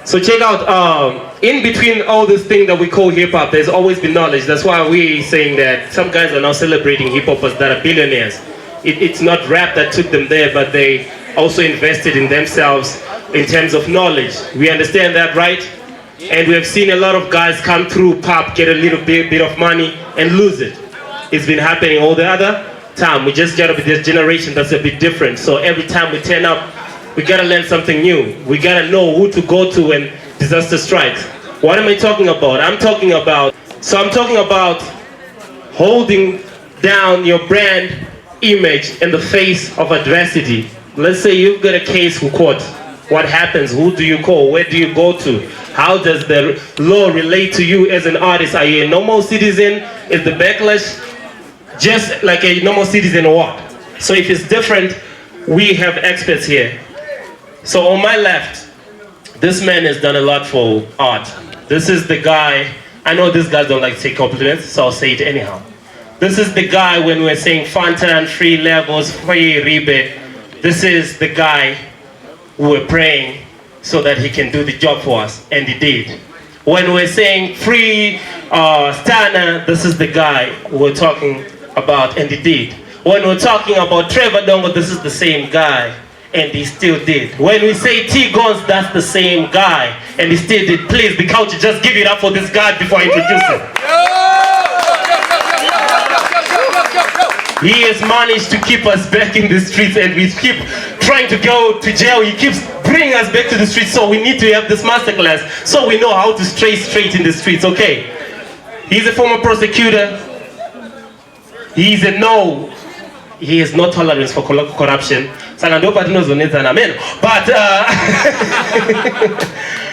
So check out, in between all this thing that we call hip-hop, there's always been knowledge. That's why we're saying that some guys are now celebrating hip-hoppers that are billionaires. It's not rap that took them there, but they also invested in themselves in terms of knowledge. We understand that, right? And we have seen a lot of guys come through pop, get a little bit of money, and lose it. It's been happening all the other time. We just gotta be this generation that's a bit different. So every time we turn up, we gotta learn something new. We gotta know who to go to when disaster strikes. What am I talking about? I'm talking about holding down your brand image in the face of adversity. Let's say you've got a case in court. What happens? Who do you call? Where do you go to? How does the law relate to you as an artist? Are you a normal citizen? Is the backlash just like a normal citizen or what? So if it's different, we have experts here. So on my left, this man has done a lot for art. This is the guy, I know these guys don't like to take compliments, so I'll say it anyhow. This is the guy when we're saying Fantan, free levels, free Ribe. This is the guy we're praying so that he can do the job for us, and he did. When we're saying free Stana, this is the guy we're talking about, and he did. When we're talking about Trevor Dongo, this is the same guy, and he still did. When we say T-Guns, that's the same guy, and he still did. Please, the culture, just give it up for this guy before I introduce him. He has managed to keep us back in the streets, and we keep trying to go to jail. He keeps bringing us back to the streets, so we need to have this masterclass so we know how to stray straight in the streets, okay? He's a former prosecutor. He's a no. He has no tolerance for corruption. But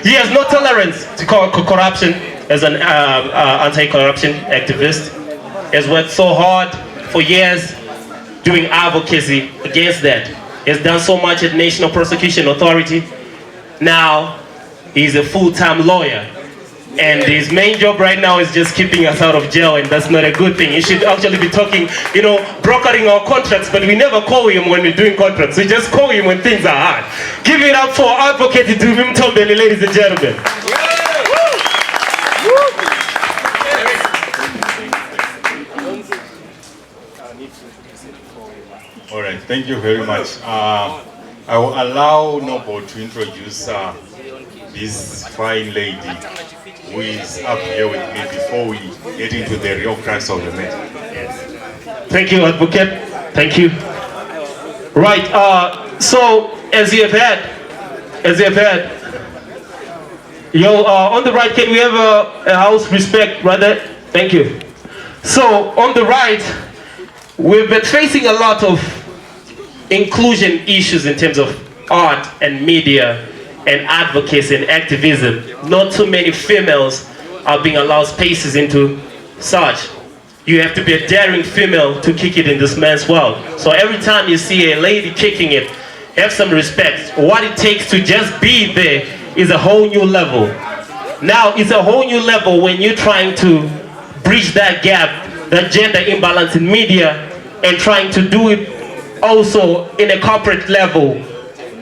he has no tolerance to corruption as an anti-corruption activist. He has worked so hard for years doing advocacy against that. He has done so much at National Prosecution Authority. Now he's a full-time lawyer, and his main job right now is just keeping us out of jail, and that's not a good thing. He should actually be talking, you know, brokering our contracts, but we never call him when we're doing contracts. We just call him when things are hard. Give it up for Advocate Dumi and Spiwe, ladies and gentlemen. All right, thank you very much. I will allow Noble to introduce this fine lady who is up here with me before we get into the real crux of the matter. Thank you, Advocate. Thank you. Right, so as you have heard, on the right, can we have a house respect, brother? Thank you. So on the right, we've been facing a lot of inclusion issues in terms of art and media and advocacy and activism. Not too many females are being allowed spaces into such. You have to be a daring female to kick it in this man's world. So every time you see a lady kicking it, have some respect. What it takes to just be there is a whole new level. Now it's a whole new level when you're trying to bridge that gap, that gender imbalance in media, and trying to do it also in a corporate level.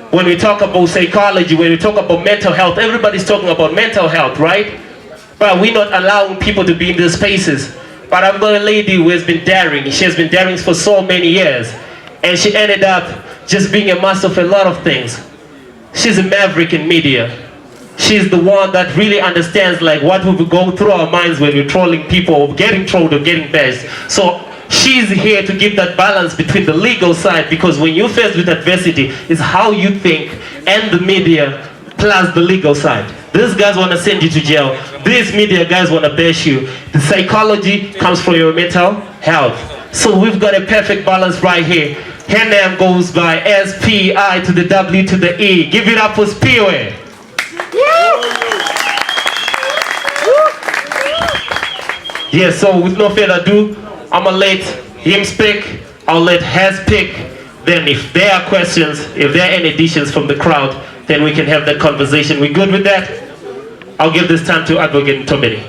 When we talk about psychology, when we talk about mental health, everybody's talking about mental health, right? But we're not allowing people to be in these spaces. But I've got a lady who has been daring. She has been daring for so many years, and she ended up just being a master of a lot of things. She's a maverick in media. She's the one that really understands like what we go through our minds when we're trolling people, or getting trolled or getting bashed. So she's here to give that balance between the legal side, because when you're faced with adversity, it's how you think and the media plus the legal side. These guys want to send you to jail. These media guys want to bash you. The psychology comes from your mental health. So we've got a perfect balance right here. Her name goes by S-P-I to the W to the E. Give it up for Spiwe. Yeah, so with no further ado, I'm gonna let him speak, I'll let her speak. Then if there are questions, if there are any additions from the crowd, then we can have that conversation. We good with that? I'll give this time to Advocate Dumi.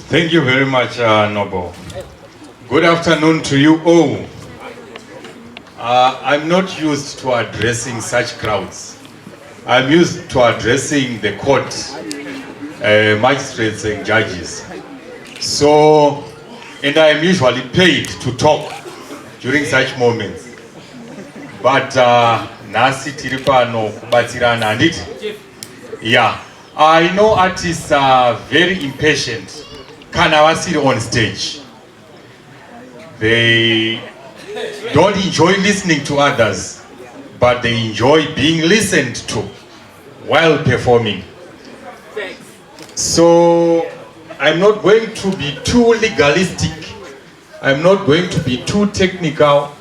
Thank you very much, Noble. Good afternoon to you all. I'm not used to addressing such crowds, I'm used to addressing the court, magistrates and judges. So, and I am usually paid to talk during such moments. But nasi tiripano kubatirana anditi. Yeah, I know artists are very impatient. Kana wasiri on stage. They don't enjoy listening to others, but they enjoy being listened to while performing. So I'm not going to be too legalistic. I'm not going to be too technical.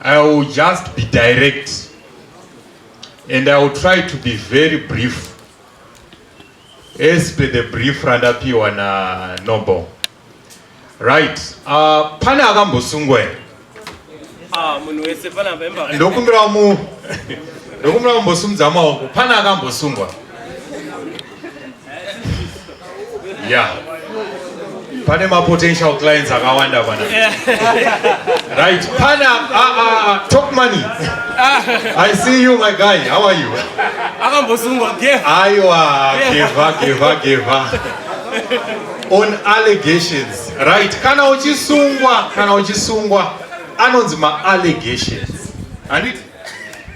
I will just be direct. And I will try to be very brief. As per the brief randapiwa na Noble. Right. Pana agambosungwe. Munhu wese pana vemba. Ndokumbira mbosumdzama wako. Pana agambosungwa. Yeah. Pane ma potential clients akawanda bana. Right. Pana talk money. I see you, my guy. How are you? Agambosungwa give. Aiwa, give. On allegations, right? Kana uchisungwa anonzi ma allegations. And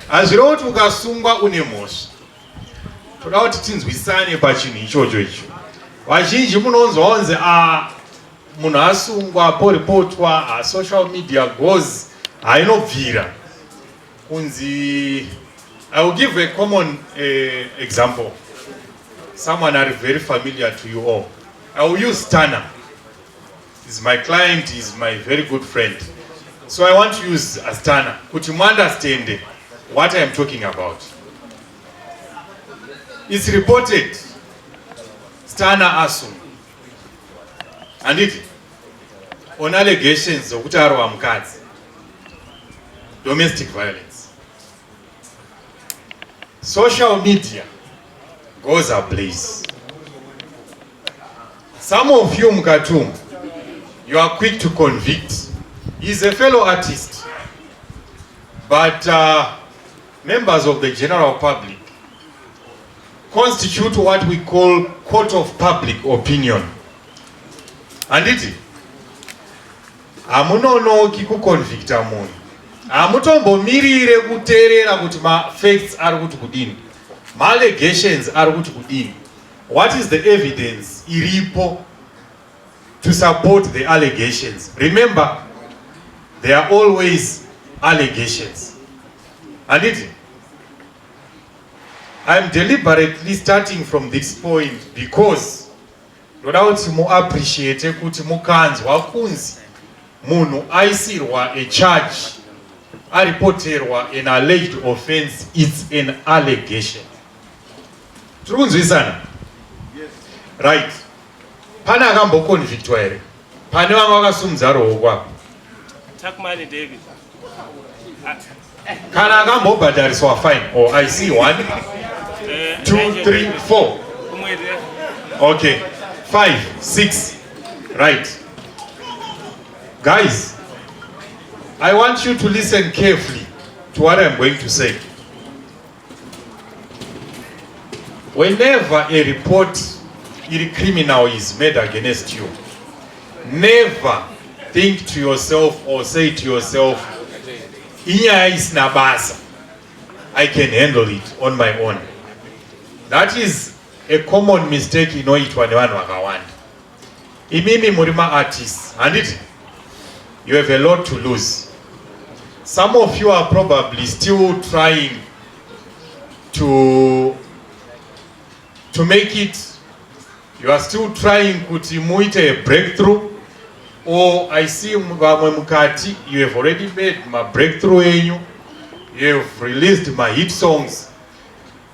azviro kuti ukasungwa une mhosva. Toda kuti tinzwisane pachinhu ichocho icho. Vazhinji munonzwa munhu asungwa poripotwa, social media goes hainobvira. Kunzi, I will give a common example. Someone are very familiar to you all. I will use Stana. He's my client, he's my very good friend. So I want to use Stana. Could you understand what I am talking about? It's reported Stana Asum. And it on allegations of Utaru Amkadzi, domestic violence. Social media goes ablaze. Some of you, Mkatum, you are quick to convict. He's a fellow artist. But members of the general public constitute what we call court of public opinion. And it amunonoki kuconvicta munhu. Amutombomirire kuteerera kuti ma facts ari kuti kudini. Ma allegations ari kuti kudini. What is the evidence iripo to support the allegations? Remember, there are always allegations. And I'm deliberately starting from this point because ndoda mu appreciate kuti mukanzwa kunzi munhu aisirwa a charge aripoterwa an alleged offense. It's an allegation. Turunzwisana? Right. Pana akamboconvictwa here. Pane vamwe vakasumudza roho kwapo. Takmani David. Kana akambobhadhariswa fine. Oh, I see 1, 2, 3, 4. Okay. 5, 6. Right. Guys, I want you to listen carefully to what I'm going to say. Whenever a report criminal is made against you, never think to yourself or say to yourself, "Inya is nabasa, I can handle it on my own." That is a common mistake inoitwa nevanhu vakawanda. Imimi murima artists, and you have a lot to lose. Some of you are probably still trying to make it. You are still trying kuti muite a breakthrough, or I see vamwe mukati you have already made my breakthrough enyu. You have released my hit songs,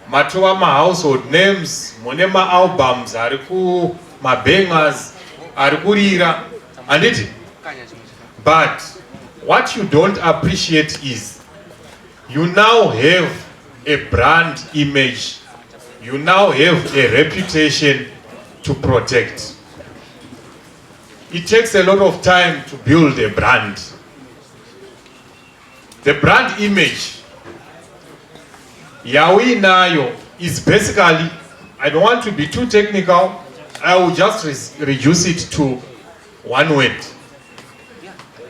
matova ma household names, mune ma albums, ariku ma bangers, arikurira, and but what you don't appreciate is you now have a brand image, you now have a reputation to protect. It takes a lot of time to build a brand. The brand image Yawinayo is basically, I don't want to be too technical, I will just reduce it to one word.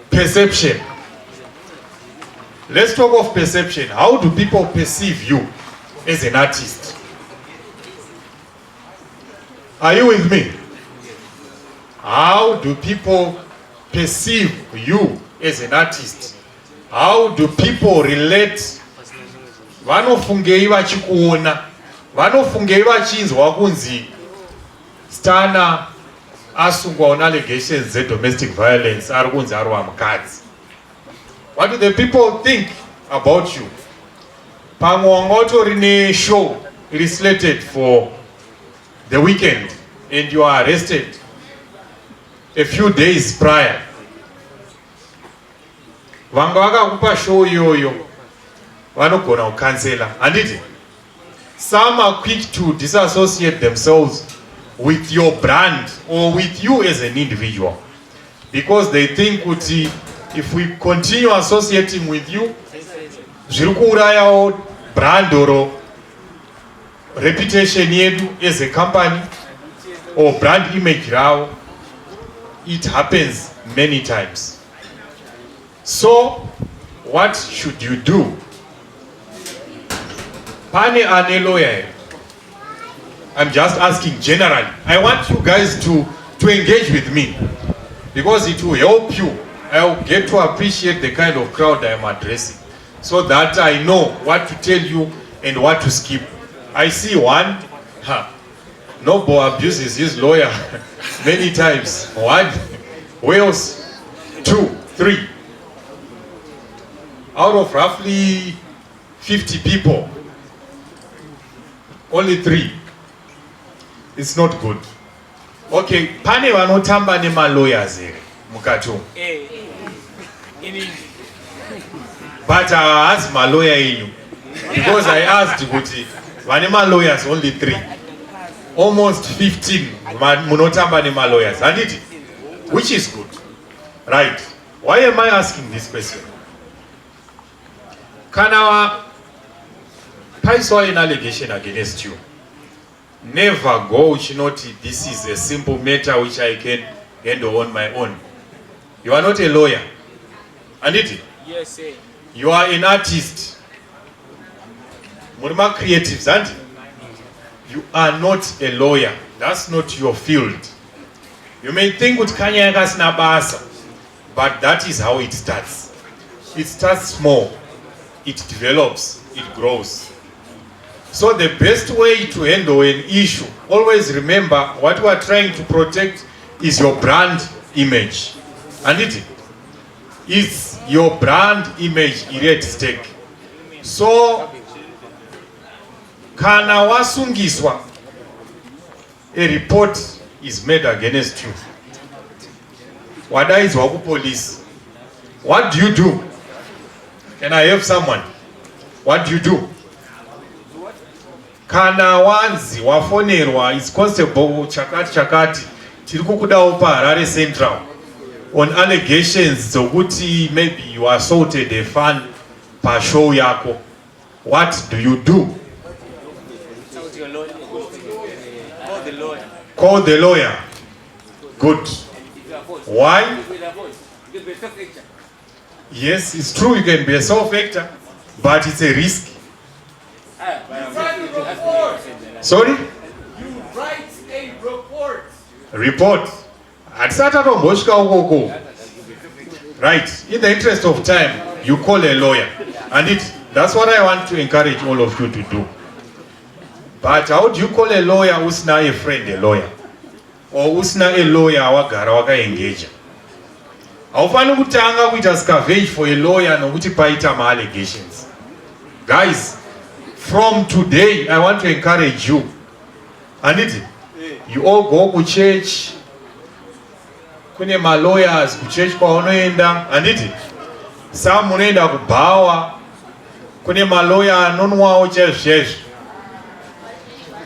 Perception. Let's talk of perception. How do people perceive you as an artist? Are you with me? How do people perceive you as an artist? How do people relate? Vanofungei vachikuona, vanofungei vachinzwa kunzi Stana asungwa on allegations of domestic violence ari kunzi ari wamukadzi. What do the people think about you? Pamwe wanga utori neshow iri slated for the weekend and you are arrested a few days prior. Vanga vakakupa show iyoyo vanogona kucancela, handiti? Some are quick to disassociate themselves with your brand or with you as an individual because they think kuti if we continue associating with you, zviri kuurayawo brand or reputation yedu as a company or brand image rao. It happens many times. So, what should you do? Pane ane lawyer. I'm just asking generally. I want you guys to engage with me because it will help you. I'll get to appreciate the kind of crowd I am addressing so that I know what to tell you and what to skip. I see one, Nobo abuses his lawyer many times. One, Wales, 2, 3. Out of roughly 50 people, only 3. It's not good. Okay, pane vanotamba nema lawyers here, mukato. But I asked my lawyer in you because I asked kuti vanema lawyers only 3. Almost 15 munotamba nema lawyers. Handiti? Which is good. Right. Why am I asking this question? Kana paiswa an allegation against you. Never go chinoti this is a simple matter which I can handle on my own. You are not a lawyer. Anditi? Yes, sir. You are an artist. Murima creatives, aren't you? Are not a lawyer. That's not your field. You may think with Kanya Nabasa, but that is how it starts. It starts small, it develops, it grows. So the best way to handle an issue, always remember what we are trying to protect is your brand image. And it is your brand image at stake. So, kana wasungiswa, a report is made against you. Wada is waku police. What do you do? Can I have someone? What do you do? Kana wanzi wafonerwa is constable chakati tiri kukudawo paHarare Central on allegations zokuti maybe you assaulted a fan pashow yako. What do you do? Call the lawyer. Call the lawyer. Good. Why? Yes, it's true you can be a self-actor, but it's a risk. Sorry? You write a report. Report. Right. In the interest of time, you call a lawyer. And that's what I want to encourage all of you to do. But how do you call a lawyer who's not a friend, a lawyer? Or who's not a lawyer waka engage? Haufani kutanga kuita scavenge for a lawyer nokuti paita ma allegations. Guys, from today, I want to encourage you. And you all go to church. Kune ma lawyers ku church kwa unoenda. And some munoenda kubawa. Kune ma lawyer anonwawo church.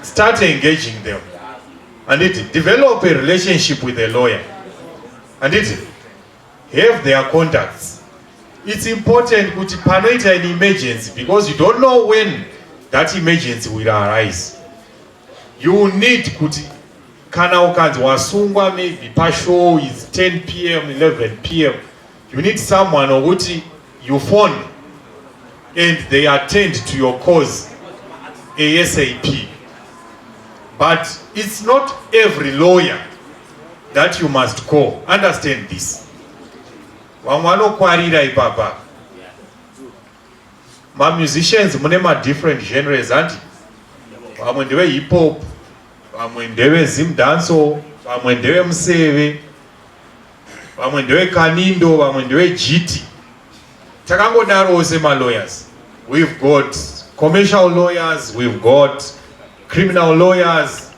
Start engaging them. And develop a relationship with a lawyer. And have their contacts. It's important to panoita an emergency because you don't know when that emergency will arise. You need kuti kana ukanzi wasungwa maybe pashow is 10 p.m. 11 p.m. you need someone wokuti you phone and they attend to your cause ASAP. But it's not every lawyer that you must call. Understand this. Wamwano kwarira ipapa. Ma musicians mune ma different genres anti. Wamwe ndewe hip hop, wamwe ndewe zim danso, wamwe ndewe mseve, wamwe ndewe kanindo, wamwe ndewe GT. Takangodaro ose ma lawyers. We've got commercial lawyers, we've got criminal lawyers,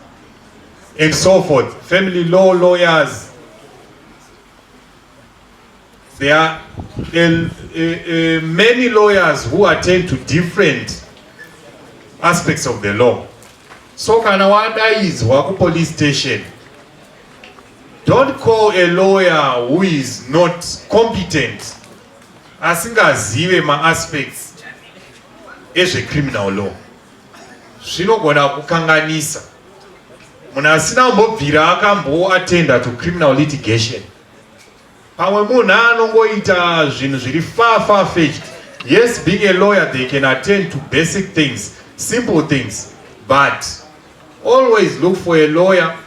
and so forth, family law lawyers. There are many lawyers who attend to different aspects of the law. So kana wada is waku police station. Don't call a lawyer who is not competent. Asingazive ma aspects as a criminal law. Zvinogona kukanganisa. Munhu asina kumbobvira akambo attenda to criminal litigation. Pamwe munhu anongoita zvinhu zviri far fetched. Yes, being a lawyer they can attend to basic things, simple things, but always look for a lawyer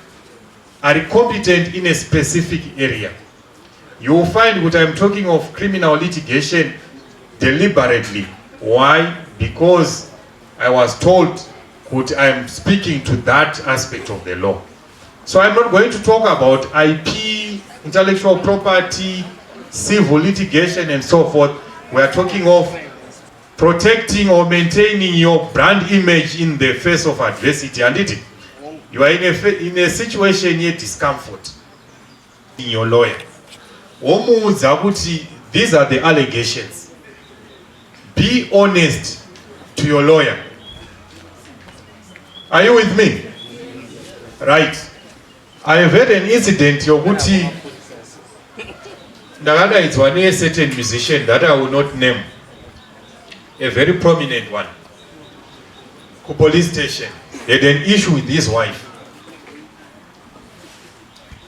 are competent in a specific area. You will find what I'm talking of criminal litigation deliberately. Why? Because I was told what I'm speaking to that aspect of the law. So I'm not going to talk about IP, intellectual property, civil litigation and so forth. We are talking of protecting or maintaining your brand image in the face of adversity. And you are in a situation yet discomfort in your lawyer. These are the allegations. Be honest to your lawyer. Are you with me? Right. I have had an incident yokuti ndakada it's one a certain musician that I will not name, a very prominent one. Ku police station, he had an issue with his wife.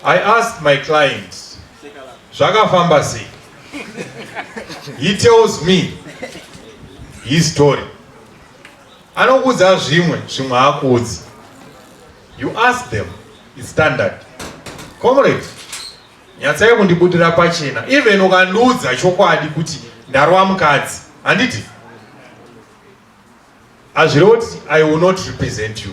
I asked my client, zvakafamba sei? He tells me his story. Anokudza zvimwe hakuudzi. You ask them, it's standard. Comrade, nyatsai kundibudira pachena. Even ukandiudza chokwadi kuti ndarwa mukadzi, handiti? As wrote, I will not represent you.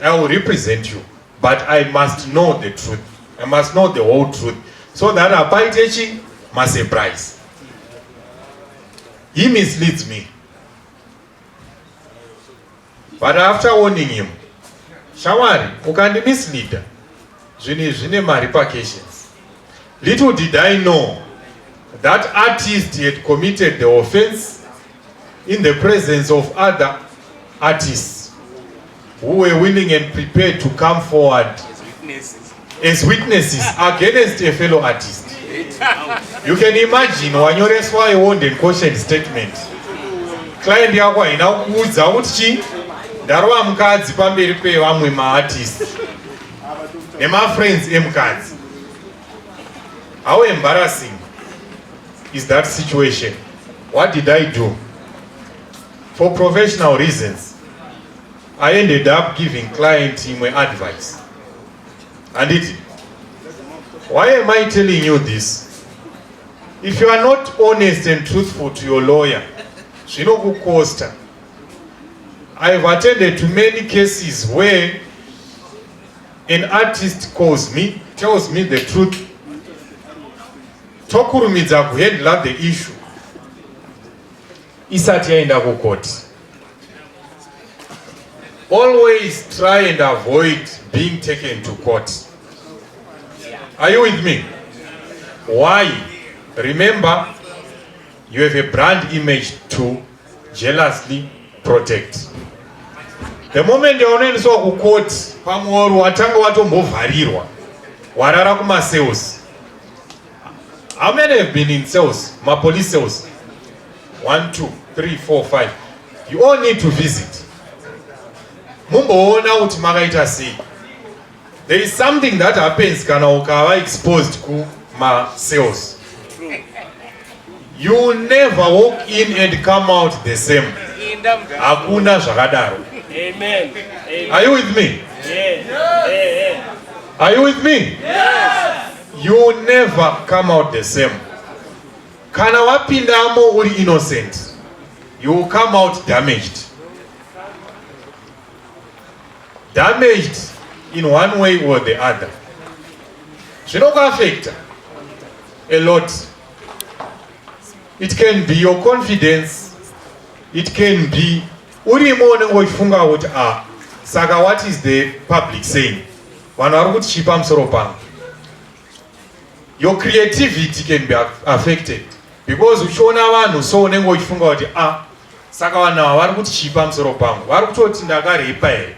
I will represent you, but I must know the truth. I must know the whole truth, so that apaitechi must a price. He misleads me. But after warning him, Shawari, ukandi mislead, zvine ma repercussions. Little did I know that artist had committed the offense in the presence of other artists who were willing and prepared to come forward as witnesses against a fellow artist. You can imagine wanyoreswa a warned and caution statement. Client yako haina kuudza kuti ndarwa mukadzi pamberi pevamwe maartists nemafriends emukadzi. How embarrassing is that situation? What did I do? For professional reasons, I ended up giving client him advice. And why am I telling you this? If you are not honest and truthful to your lawyer, zvinokukosta. I have attended to many cases where an artist calls me, tells me the truth, tokurumidza kuhandle the issue isati yaenda court. Always try and avoid being taken to court. Are you with me? Why? Remember, you have a brand image to jealously protect. The moment yaunendeswa ku court, pamwe watanga watombovharirwa, warara kuma cells. How many have been in cells? My police cells. 1, 2, 3, 4, 5. You all need to visit. mumboona kuti makaita sei. There is something that happens kana ukava exposed kuma cells. You never walk in and come out the same. Hakuna zvakadaro. Amen. Are you with me? Yeah. Are you with me? Yes. You never come out the same. Kana wapindamo uri innocent, you will come out damaged. Damaged in one way or the other. Zvinokuaffect a lot. It can be your confidence. It can be urimo uchifunga kuti saka what is the public saying? Vanhu vari kutichipa musoro pangu. Your creativity can be affected because uchiona vanhu so unenge uchifunga kuti saka vanhu ava vari kutichipa musoro pangu, vari kutoti ndakarepa here.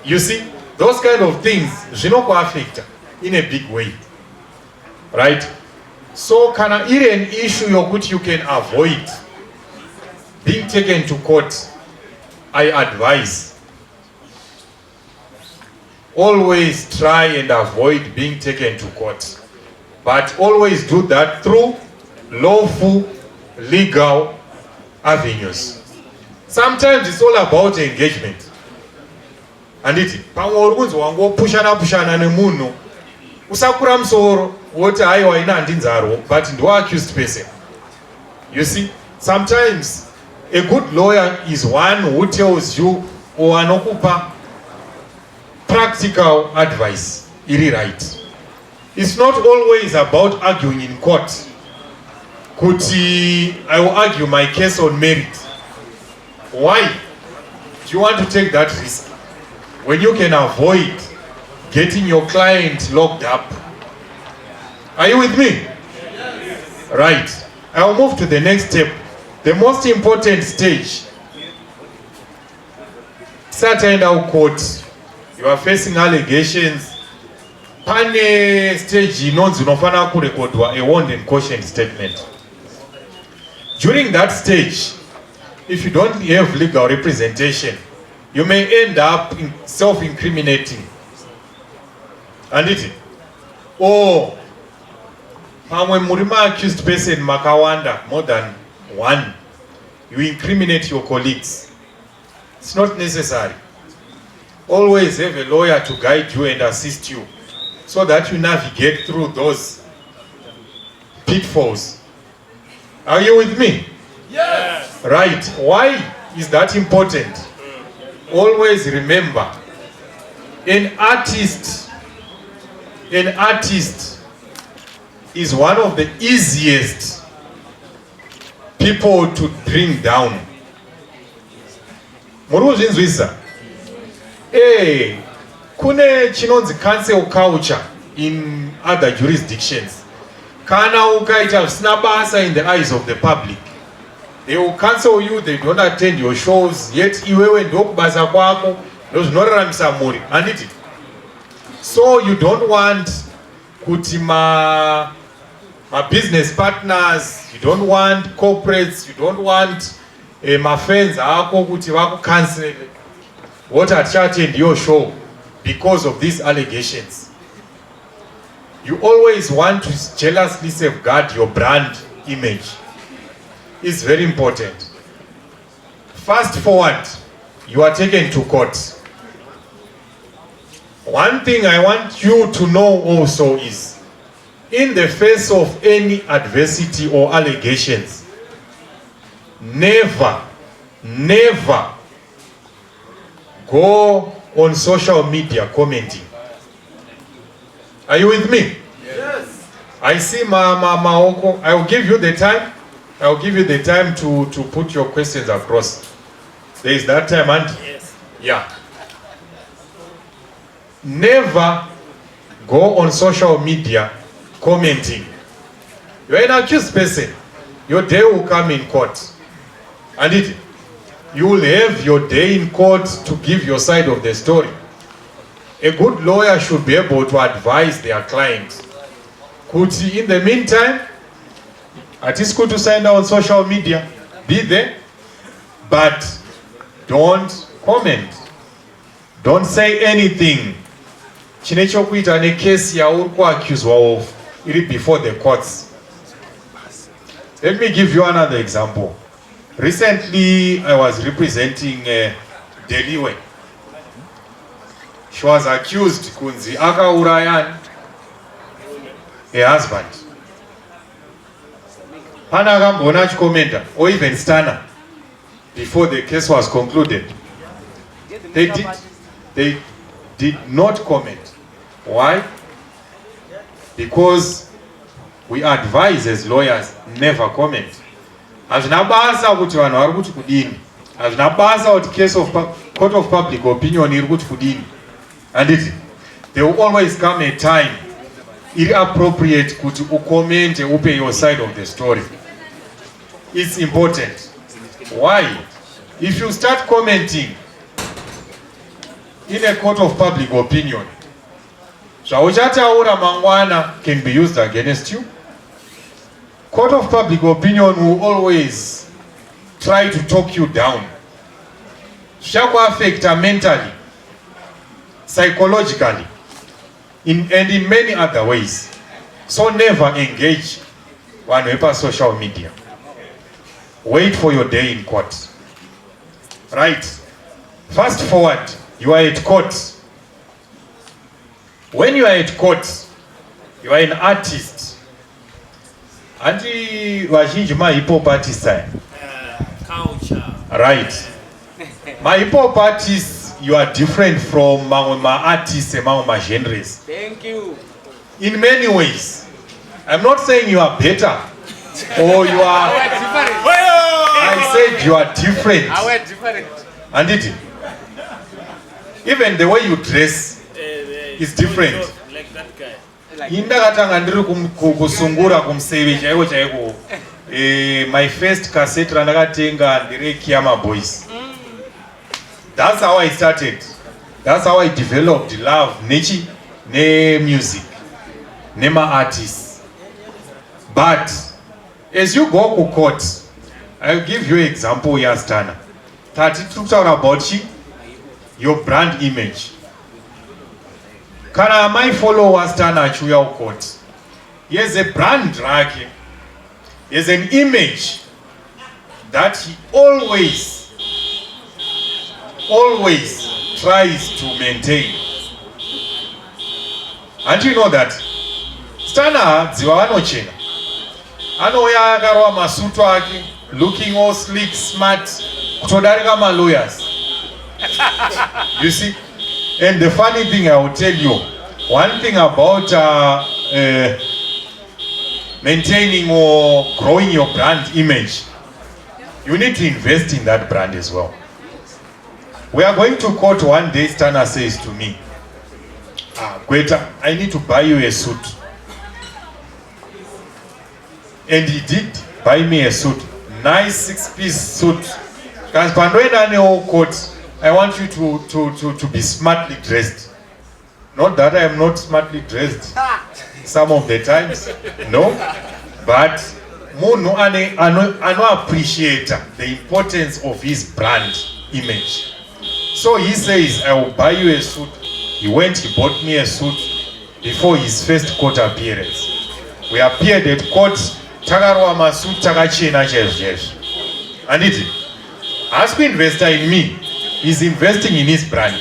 You see, those kind of things zvinokuaffecta in a big way, right? So kana iri an issue yokuti you can avoid being taken to court, I advise always try and avoid being taken to court, but always do that through lawful, legal avenues. Sometimes it's all about engagement. And it pamwe uri kunzi wangopushana nemunhu usakura musoro woti aiwa ina handinzarwo but ndiwo accused person. You see, sometimes a good lawyer is one who tells you or anokupa practical advice iri right. It's not always about arguing in court. Kuti I will argue my case on merit. Why do you want to take that risk when you can avoid getting your client locked up? Are you with me? Yes. Right. I will move to the next step. The most important stage. Certain out court. You are facing allegations. Pane stage inonzi unofana kurekodwa a warned and caution statement. During that stage, if you don't have legal representation, you may end up in self-incriminating. And it or pamwe murima accused person makawanda more than one, you incriminate your colleagues. It's not necessary. Always have a lawyer to guide you and assist you so that you navigate through those pitfalls. Are you with me? Yes. Right. Why is that important? Always remember, an artist is one of the easiest people to bring down. Muruzvinzwisa. Kune chinonzi cancel culture in other jurisdictions. Kana ukaita snabasa in the eyes of the public. They will cancel you, they don't attend your shows, yet iwewe ndokubasa kwako, ndozvinoraramisa mhuri, handiti? So you don't want kuti ma business partners, you don't want corporates, you don't want ma friends ako kuti vaku cancel what attend your show because of these allegations. You always want to jealously safeguard your brand image. It's very important. Fast forward, you are taken to court. One thing I want you to know also is, in the face of any adversity or allegations, never go on social media commenting. Are you with me? Yes. I see Maoko. I will give you the time. I will give you the time to put your questions across. There is that time, and Yes. yeah. Never go on social media commenting. You are an accused person. Your day will come in court. And you will have your day in court to give your side of the story. A good lawyer should be able to advise their client. Kuti, in the meantime, it is good to sign out on social media. Be there, but don't comment. Don't say anything. Chinechokuita ne case ya uri accused of it before the courts. Let me give you another example. Recently, I was representing Deliwe. She was accused kunzi akaurayan a husband. Pana akambona chikomenda or even Stana before the case was concluded. They did not comment. Why? Because we advise as lawyers never comment. Hazvina basa kuti vanhu vari kuti kudini. Hazvina basa kuti case of court of public opinion iri kuti kudini. And there will always come a time it appropriate kuti ucomment upe your side of the story. It's important. Why? If you start commenting in a court of public opinion, zvauchataura mangwana can be used against you. Court of public opinion will always try to talk you down. Zvichaku affect mentally, psychologically, and in many other ways. So never engage one paper social media. Wait for your day in court. Right. Fast forward, you are at court. When you are at court, you are an artist. Anti vazhinji ma hip hop artists. Culture. Right. My hip hop artists, you are different from my artists among my genres. Thank you. In many ways. I'm not saying you are better or you are. I said you are different. Our different. And even the way you dress is different. Like that guy. Indakatanga ndiri kusungura kumseve chaiko chaiko. My first cassette randakatenga ndere Kiyama Boys. That's how I started. That's how I developed love nechi ne music nema artists. But as you go to court, I'll give you an example here, Stana. That talks about your brand image. Kana my followers Stana chuya court. Here's a brand rake. Here's an image that he always tries to maintain. And you know that Stana dziwa vanochena. Anoya akarwa masutu ake, looking all sleek, smart, kutodarika ma lawyers. You see? And the funny thing I will tell you, one thing about maintaining or growing your brand image, you need to invest in that brand as well. We are going to court one day, Stana says to me, Gweta, I need to buy you a suit. And he did buy me a suit, nice 6-piece suit. Because when court, I want you to be smartly dressed. Not that I am not smartly dressed some of the times, no. But Mono ano appreciate the importance of his brand image. So he says, I will buy you a suit. He went, he bought me a suit before his first court appearance. We appeared at court, takarwa masut takachena chezvezvo. And it ask investor in me, he's investing in his brand.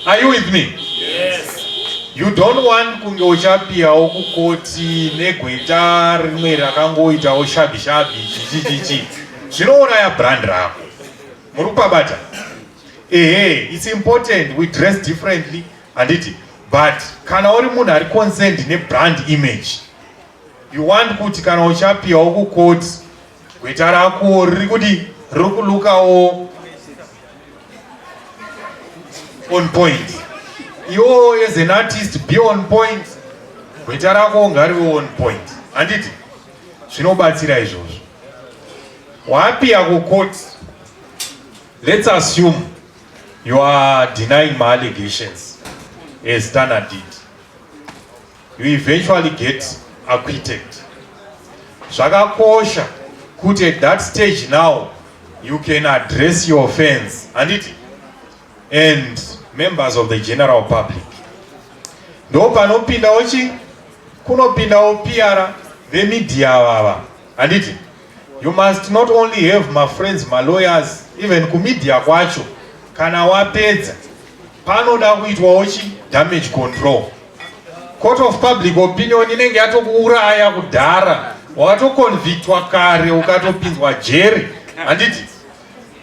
Are you with me? Yes. You don't want kunge uchapiyawo kukoti negweta rimwe rakangoitawo shabi chichichichi. Zvinouraya brand rako. Muri kupabata? It's important we dress differently and but kana uri munhu ari concerned nebrand image, you want kuti kana uchapiyawo kukoti gweta rako riri kuti riri kulukawo on point. You as an artist be on point. Gweta rako ngariwe on point. Anditi zvinobatsira izvozvo. Wapiya kukoti, let's assume you are denying my allegations as Stana did. You eventually get acquitted. Zvakakosha kuti at that stage now you can address your offense. And and members of the general public. Ndo panopindawo chi kunopindawo PR vemedia vava. Anditi, you must not only have my friends, my lawyers, even kumedia kwacho kana wapedza panoda kuitwawo chi damage control. Court of public opinion inenge yatokuuraya kudhara, watoconvictwa kare ukatopinzwa jeri. Anditi,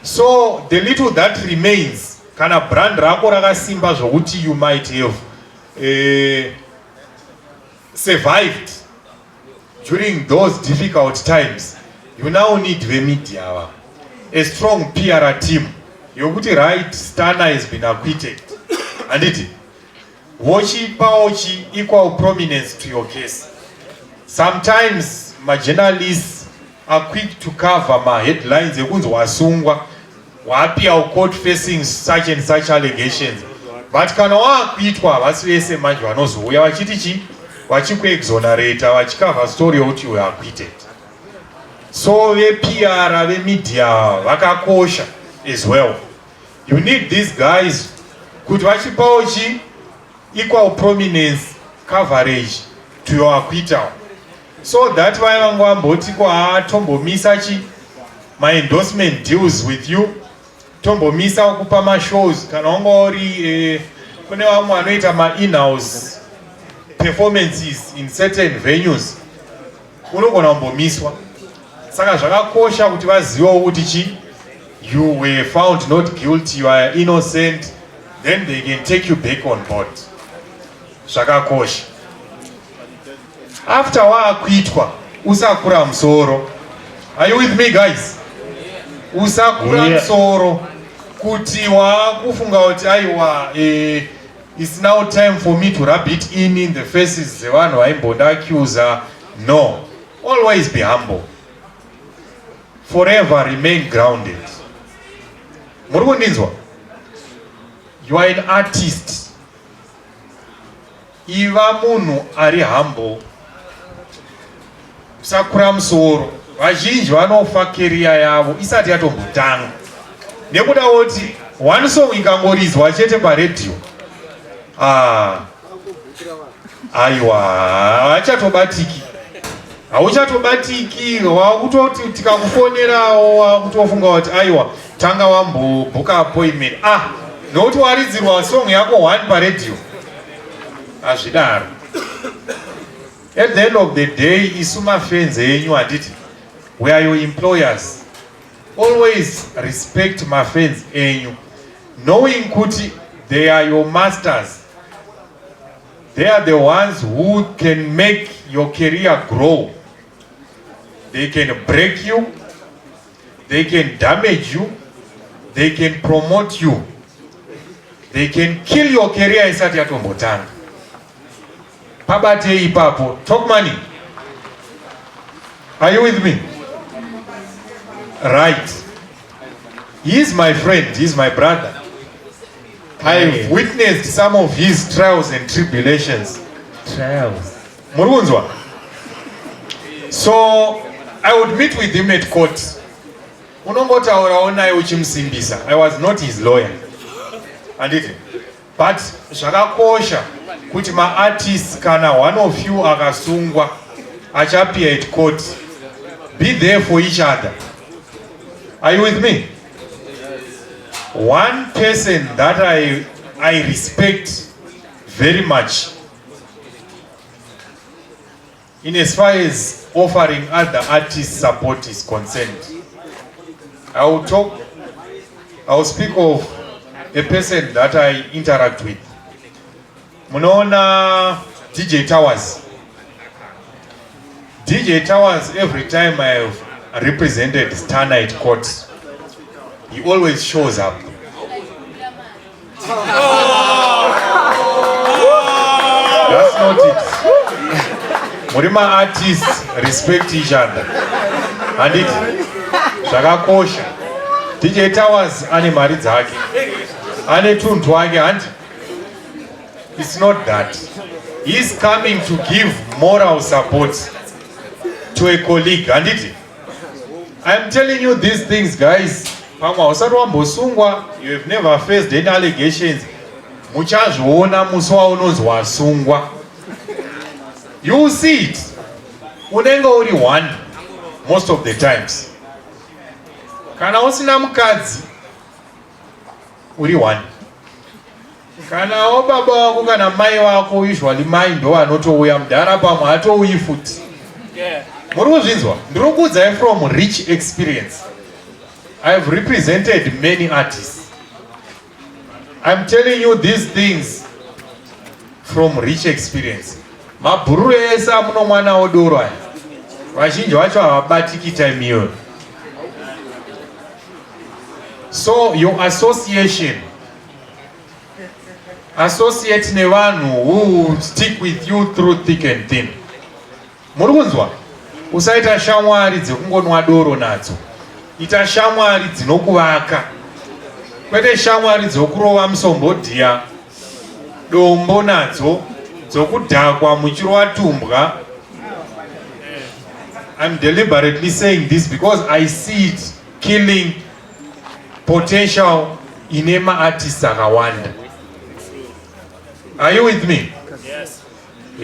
so the little that remains, kana brand rako rakasimba zvokuti you might have survived during those difficult times, you now need the media, a strong PR team. Yokuti right, Stana has been acquitted. Anditi, Wochi Paochi equal prominence to your case. Sometimes my journalists are quick to cover my headlines. Ekunzi wasungwa, wapia court facing such and such allegations. But kana wakuitwa vasivese manje vanozouya vachiti vachikuexonerata vachikava story yokuti you were acquitted. So PR vemedia vakakosha as well. You need these guys kuti vachipawo equal prominence coverage to your acquittal, so that vange vamboti tombomisa my endorsement deals with you, tombomisa kupa mashows kana wanga uri kune vamwe vanoita ma-in-house performances in certain venues, unogona kumbomiswa. Saka zvakakosha kuti vazivewo kuti you were found not guilty, you are innocent, then they can take you back on board. Zvakakosha. After waakuitwa usakura musoro. Are you with me, guys? Usakura musoro kuti wakufunga kuti aiwa it's now time for me to rub it in the faces zevanhu vaimbonda accuser. No, always be humble, forever remain grounded. Muri kundinzwa? You are an artist. Iva munhu ari humble, usakura musoro. Vazhinji vanofa career yavo isati yatombotanga nekuda kuti one song ikangoridzwa chete paredhiyo, aiwa hachatobatiki, hauchatobatiki. Wakutoti tikakufonerawo wakutofunga kuti aiwa tanga wambobhuka appointment, nokuti waridzirwa song yako one paredhiyo. Hazvidaro. At the end of the day, isu mafans enyu handiti, we are your employers. Always respect my friends enyu, knowing kuti they are your masters. They are the ones who can make your career grow. They can break you, they can damage you, they can promote you, they can kill your career isati yatombotanga. Pabate ipapo, talk money. Are you with me? Right. He is my friend, he is my brother. I've witnessed some of his trials and tribulations. Murunzwa. So I would meet with him at court. I was not his lawyer. But zvakakosha kuti ma-artists kana one of you akasungwa achapia at court, be there for each other. Are you with me? One person that I respect very much in as far as offering other artists support is concerned, I will speak of a person that I interact with. Munaona DJ Towers. DJ Towers, every time I have represented Stana at court, he always shows up. That's not it. Murima artists respect each other. And it zvakakosha. DJ Towers ane mari dzake, ane tuntu wake, and it's not that. He's coming to give moral support to a colleague, and it. I'm telling you these things, guys. pamwe usati wambosungwa, you have never faced any allegations, muchazviona musi waunonzi wasungwa. You see it. Unenge uri one most of the times. Kana usina mukadzi uri one. Kana baba wako kana mai wako, usually mai ndo anotouya mudhara, pamwe atouyi futi. Muri kuzvinzwa? Ndiri kuudzai from rich experience. I have represented many artists. I'm telling you these things from rich experience. Mabhuru ese amuno mwana wodoro aya, vazhinji vacho havabatiki time iyoyo. So your associate nevanhu who stick with you through thick and thin. Muri kunzwa? Usaita shamwari dzekungonwa doro nadzo. Ita shamwari dzinokuvaka. Kwete shamwari dzokurova musombodhiya dombo nadzo, dzokudhakwa muchirova tumbwa. I'm deliberately saying this because I see it killing potential in artists akawanda. Are you with me? Yes.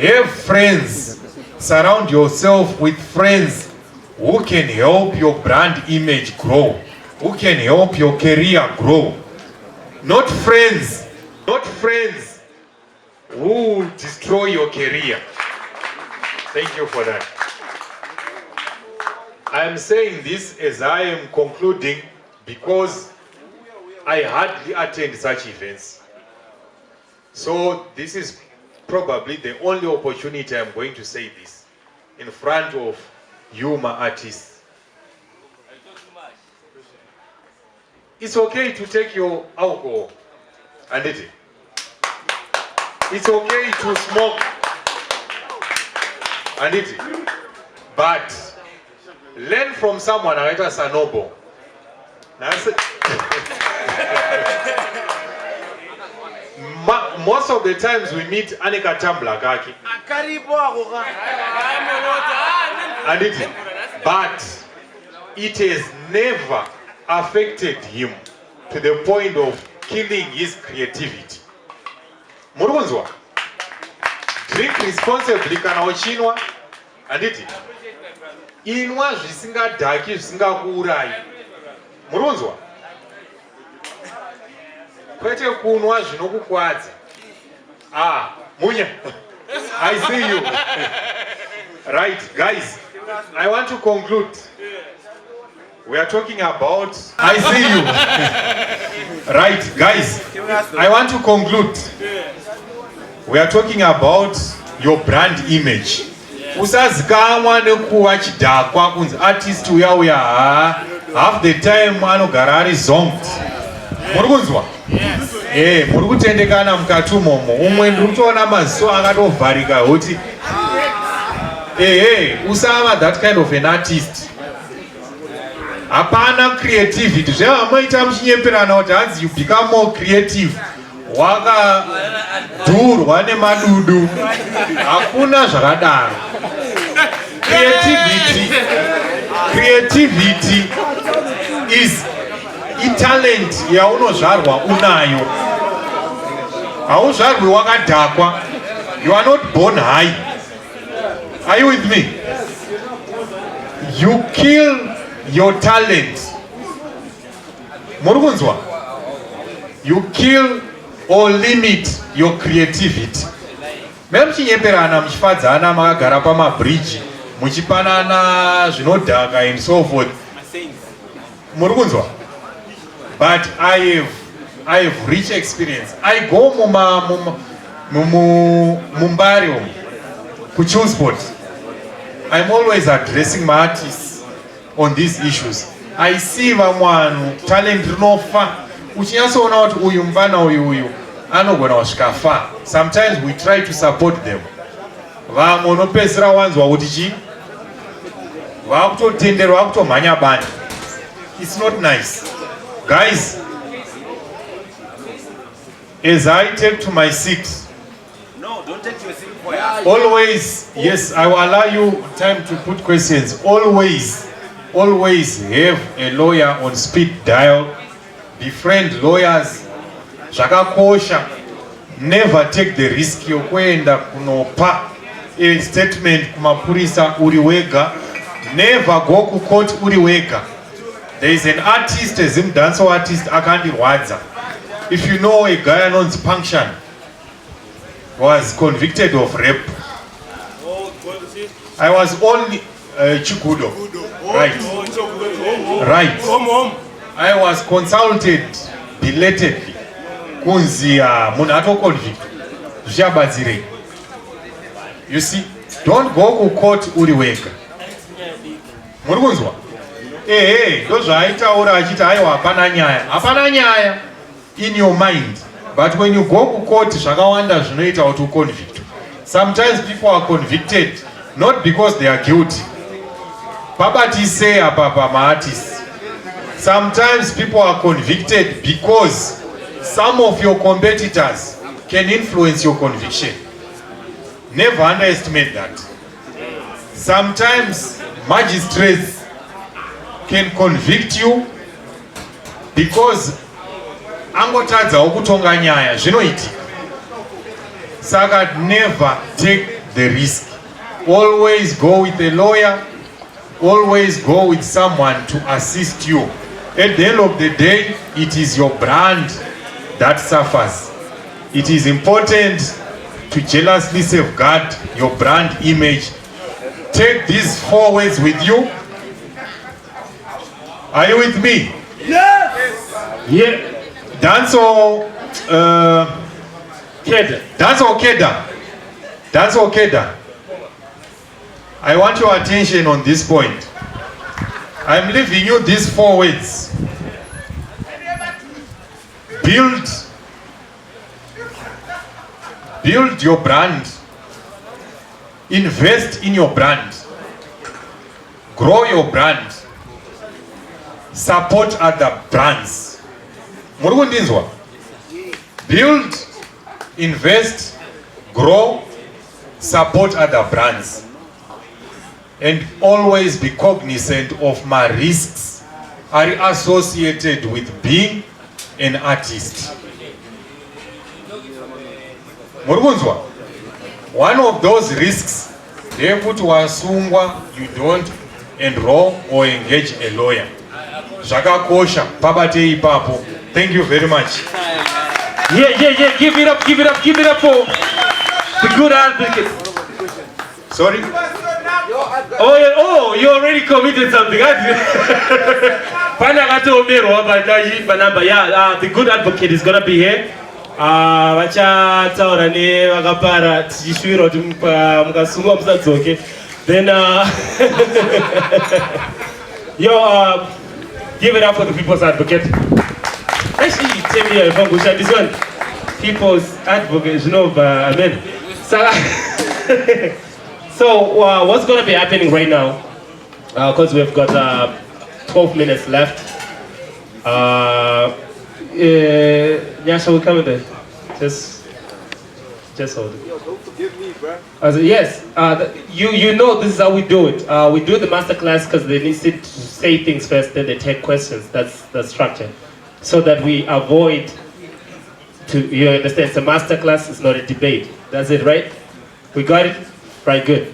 Have friends. Surround yourself with friends who can help your brand image grow, who can help your career grow. Not friends who destroy your career. Thank you for that. I am saying this as I am concluding because I hardly attend such events. So this is probably the only opportunity I'm going to say this in front of you, my artists. It's okay to take your alcohol, and it's okay to smoke, and but learn from someone like Sanobo. Most of the times we meet Anika Tambla Kaki. And but it has never affected him to the point of killing his creativity. Murunzwa. Drink responsibly kana uchinwa. And inwa zvisingadhaki zvisingakuurai. Murunzwa. Kwete kunwa zvinokukwadza. Munya. I see you. Right, guys. I want to conclude. We are talking about. I see you. Right, guys. I want to conclude. We are talking about your brand image. Usazikamwa nekuva chidhakwa kunzi artist uya half the time anogara ari zonked. Muri kunzwa? Muri kutendekana mukati umomo. Umwe ndiri kutoona maziso akatovharika hoti usava that kind of an artist. Hapana creativity. Zvevamaita muchinyemperana kuti hanzi you become more creative. Wakadhurwa nemadudu. Hakuna zvakadaro. Creativity is talent yaunozvarwa unayo. Hauzvarwi wakadhakwa. You are not born high. Are you with me? You kill your talent. Murukunzwa? You kill or limit your creativity. Memuchinyemperana muchifadzana makagara pamabridge muchipanana zvinodhaka and so forth. Murukunzwa? But I have rich experience. I go Mumbari kuchoose sport. I'm always addressing my artists on these issues. I see vamwanu talent rinofa. Uchinyasoona kuti uyu mvana uyu anogona kusvika far. Sometimes we try to support them. Vamwe unopedzisira wanzwa kuti chi vakutotenderwa vakutomhanya bani. It's not nice. Guys, as I take to my seat, No, don't take your seat for us. always, yes, I will allow you time to put questions. Always always have a lawyer on speed dial, befriend lawyers, zvakakosha. Never take the risk yokuenda kunopa a statement kumapurisa uri wega. Never go to court uri wega. There is an artist, a Zim dancer artist, akandirwadza. If you know a guy anonzi Punction was convicted of rape. I was only Chikudo. Right. Right. I was consulted belatedly. Kunzia munato convict. Jabazire. You see, don't go to court uriweka. Murugunzwa. Those aitaura achita aiwa hapana nyaya. Hapana nyaya in your mind. But when you go to court, zvakawanda zvinoita kuti convict. Sometimes people are convicted not because they are guilty. Babati say papa artists. Sometimes people are convicted because some of your competitors can influence your conviction. Never underestimate that. Sometimes magistrates can convict you because angotadza okutonga nyaya zvinoitika. Saka never take the risk. Always go with a lawyer. Always go with someone to assist you. At the end of the day, it is your brand that suffers. It is important to jealously safeguard your brand image. Take these 4 words with you. Are you with me? Yes. Yeah. Danso Kheda. Danso Kheda. Danso Kheda. I want your attention on this point. I'm leaving you these 4 words. Build your brand. Invest in your brand. Grow your brand. Support other brands. Murugundinzwa. Build, invest, grow, support other brands. And always be cognizant of my risks are associated with being an artist. Murugundinzwa. One of those risks, you don't enroll or engage a lawyer. Zvakakosha, pabate ipapo. Thank you very much. Yeah. Give it up for the good advocate. Sorry? Oh, you already committed something. Yeah, the good advocate is gonna be here. Then give it up for the people's advocate. Actually, tell me this one, people's advocate, amen. So what's going to be happening right now? Because we've got 12 minutes left. Shall we come in there? Just hold it. Yo, don't forgive me, bro. Yes, you know this is how we do it. We do the masterclass because they need to say things first, then they take questions. That's the structure. So that we avoid you understand, it's a masterclass, it's not a debate. That's it, right? We got it? Right, good.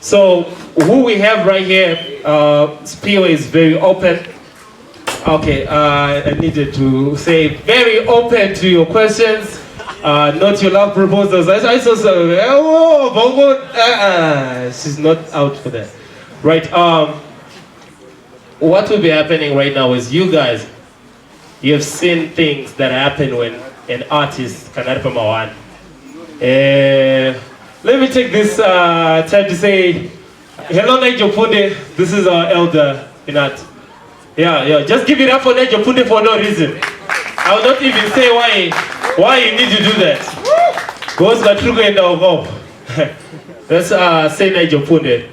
So who we have right here, Spiwe is very open. Okay, I needed to say very open to your questions. Not your love proposals. I saw some. She's not out for that. Right. What will be happening right now is you guys, you have seen things that happen when an artist can help one. Let me take this time to say hello, Nigel Punde. This is our elder in art. Yeah. Just give it up for Nigel Punde for no reason. I will not even say why you need to do that. Goes Gatrugo and Ovo. Let's say Nigel Punde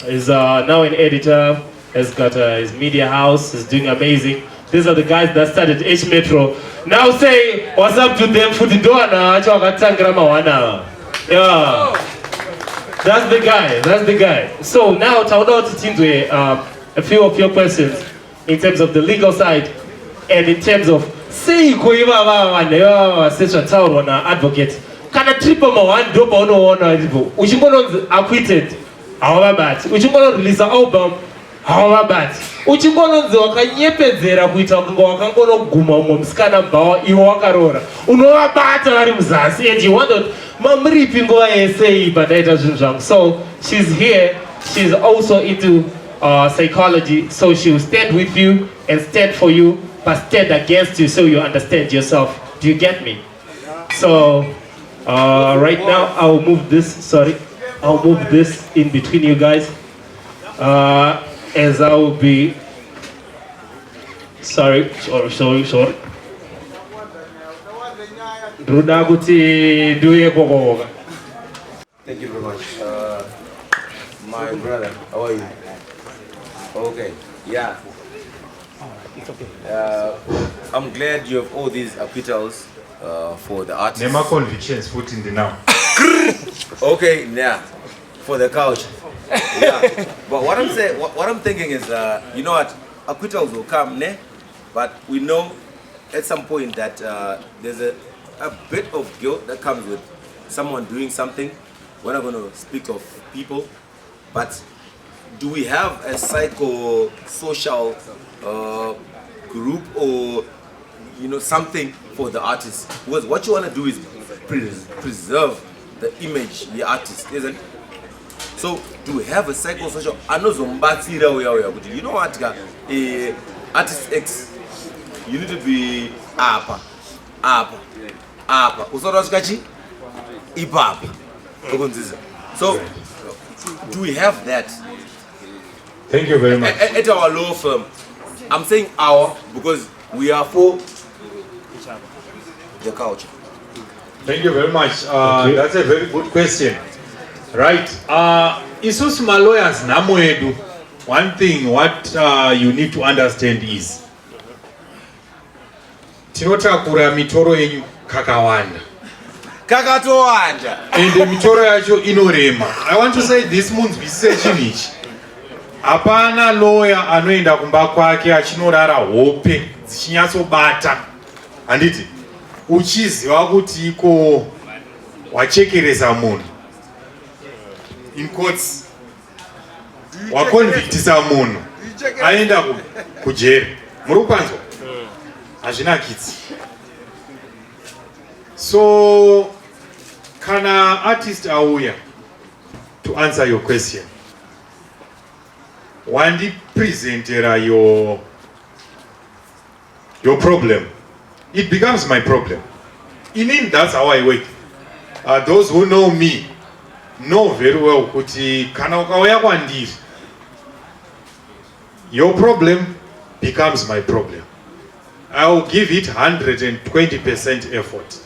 is now an editor, has got his media house, is doing amazing. These are the guys that started H Metro. Now say what's up to them for the door now. Yeah. That's the guy. So now Tauda teams a few of your questions in terms of the legal side and in terms of say advocate. Kana triple mo one double no one uchingono acquitted however bad uchingono release an album however bad uchingono wakanyepedzera kuita kunga wakangono guma musikana bhawa iwo wakarora unovabata vari muzasi and you wondered mamripi nguva yese padaita zvinhu zvangu. So she's here, she's also into psychology, so she will stand with you and stand for you but stand against you so you understand yourself. Do you get me? So right now I'll move this in between you guys as I will be sorry. Thank you very much. My brother, how are you? Okay, yeah. It's okay. I'm glad you have all these acquittals for the artists. Nema convictions put in the now. Okay, yeah, for the couch. Yeah, but what I'm saying, what I'm thinking is, you know what, acquittals will come, ne? But we know at some point that there's a bit of guilt that comes with someone doing something. We're not going to speak of people, but do we have a psycho-social group or something for the artist? Because what you want to do is preserve the image of the artist, isn't it? So do we have a psycho-social? I know you know what, artist X, you need to be apa. So do we have that? Thank you very much. At our law firm, I'm saying our because we are for the culture. Thank you very much. That's a very good question. Right. Isusuma lawyers namo edu. One thing what you need to understand is tinotakura mitoro yenyu kakawanda. Kakatowanda. And the mitoro yacho inorema. I want to say this munzwisise chinhu ichi. Hapana lawyer anoenda kumba kwake achinorara hope dzichinyatsobata. Handiti uchiziva kuti iko wachekeresa munhu in courts wakonvictisa munhu aenda kujeri. Muri kupanzwa? Hazvinakidzi. So kana artist auya, to answer your question, wandi presentera your problem, it becomes my problem. Indeed, that's how I work. Those who know me know very well kuti kana ukauya kwandiri, your problem becomes my problem. I will give it 120% effort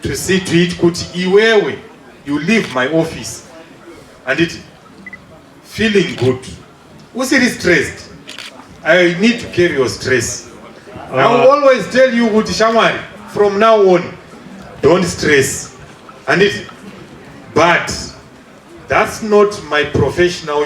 to see to it kuti iwewe you leave my office and it feeling good. Usiri stressed. I need to carry your stress. I will always tell you kuti shamwari, from now on don't stress. And it, but that's not my professional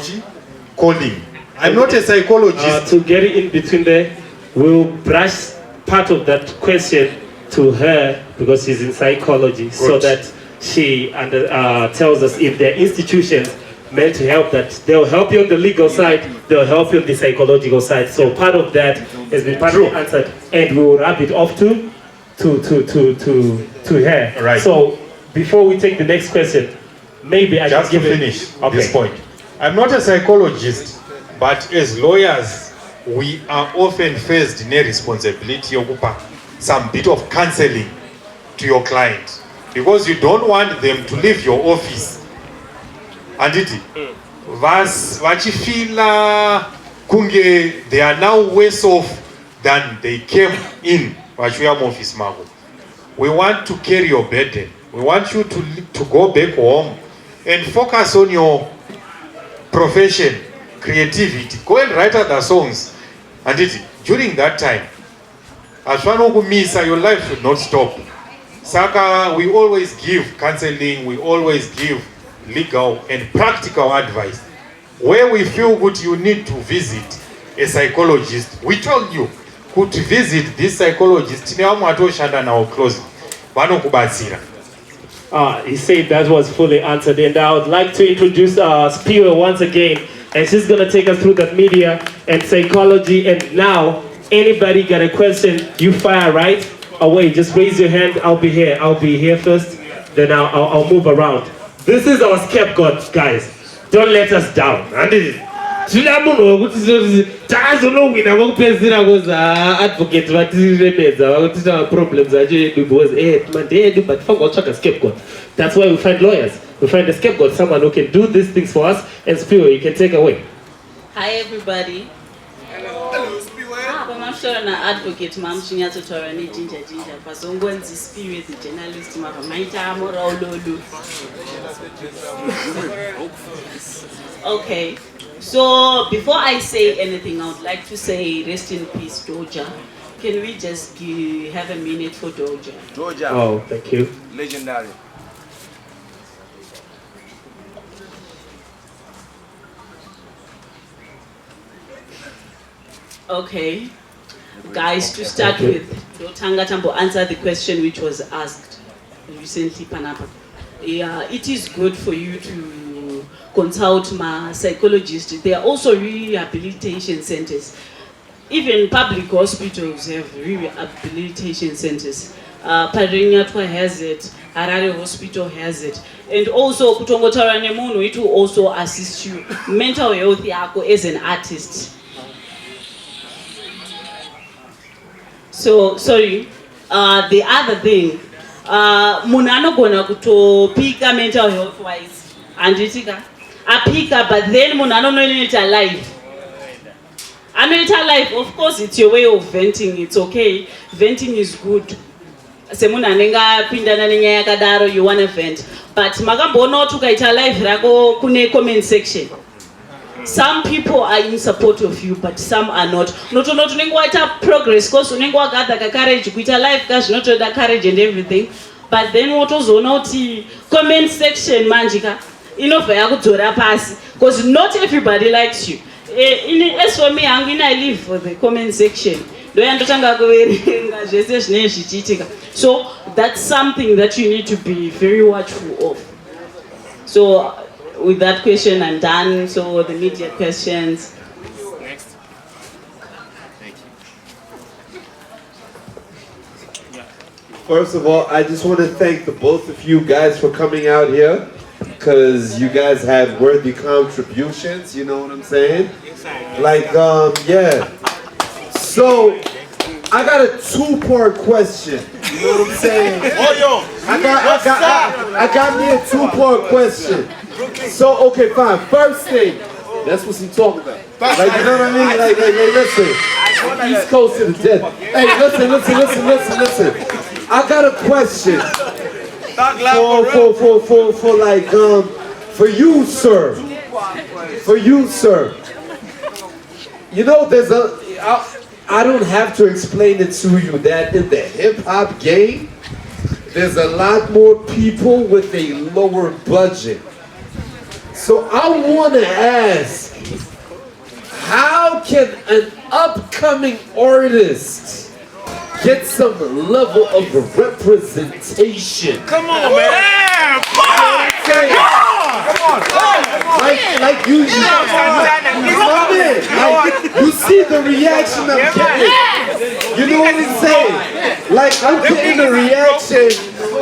calling. I'm not a psychologist. To get it in between there, we'll brush part of that question to her because she's in psychology. Good. So that she tells us if there are institutions meant to help, that they'll help you on the legal side, they'll help you on the psychological side. So part of that has been partly answered, and we will wrap it off to her. Right. So before we take the next question, maybe I just give to finish this point. I'm not a psychologist, but as lawyers, we are often faced in a responsibility of some bit of counseling to your client, because you don't want them to leave your office and vachifila kunge they are now worse off than they came in vachiuya muoffice mako. We want to carry your burden. We want you to go back home and focus on your profession, creativity. Go and write other songs. And during that time, your life should not stop. Saka, we always give counseling, we always give legal and practical advice. where we feel good you need to visit a psychologist, we told you could visit this psychologist close. He said that was fully answered, and I would like to introduce Spiwe once again, and she's gonna take us through the media and psychology. And now, anybody got a question, you fire right away. Just raise your hand. I'll be here first. Then I'll move around. This is our scapegoat, guys. Don't let us down. Advocate problems but scapegoat. That's why we find lawyers. We find a scapegoat, someone who can do these things for us. And Spiwe, you can take away. Hi everybody. Hello Spiwe. I'm sure an advocate ma'am to Torani Ginger but someone Spiwe the journalist Okay. So before I say anything, I would like to say rest in peace, Doja. Can we just have a minute for Doja? Doja. Oh, thank you. Legendary. Okay. Guys, to start with, Dotanga Tambo answer the question which was asked recently, Panapa. Yeah, it is good for you to consult my psychologist. There are also rehabilitation centers. Even public hospitals have rehabilitation centers. Parinyatwa has it, Harare Hospital has it. And also, Kutongotara Nemunu, it will also assist you. Mental health yako as an artist. So, sorry, the other thing, munano gonna to pick mental health wise, and itika, I pick up, but then munano no need a life. I know it's a life, of course, it's your way of venting, it's okay. Venting is good. Semuna nenga pindana nenya yakadaro, you wanna vent. But magambono tukaita life rako kune comment section. Some people are in support of you, but some are not. Not progress, because unengwa gather courage, quit a life, cash, not the courage and everything. But then what was on comment section, manjika, because not everybody likes you. As for me, I live for the comment section. So that's something that you need to be very watchful of. So with that question, I'm done. So the media questions. Next. Thank you. First of all, I just want to thank the both of you guys for coming out here, because you guys had worthy contributions, you know what I'm saying? Like, yeah. So, I got a two-part question, you know what I'm saying? I got me a two-part question. So, okay, fine. First thing, that's what he's talking about. Like, you know what I mean? Like, listen. East Coast to the death. Hey, listen. I got a question for you, sir. For you, sir. You know, there's I don't have to explain it to you that in the hip-hop game, there's a lot more people with a lower budget. So I want to ask, how can an upcoming artist get some level of representation? Come on, man! Yeah, Like you see the reaction I'm getting. You know what I'm saying? Like, I'm getting the reaction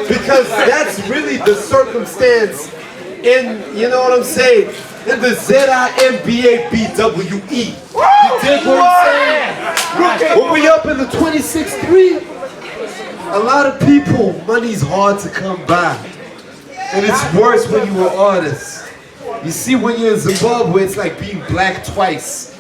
because that's really the circumstance in, you know what I'm saying, in the ZIMBABWE. You dig what I'm saying? When we up in the 26-3, a lot of people, money's hard to come by. And it's worse when you're an artist. You see, when you're in Zimbabwe, it's like being black twice.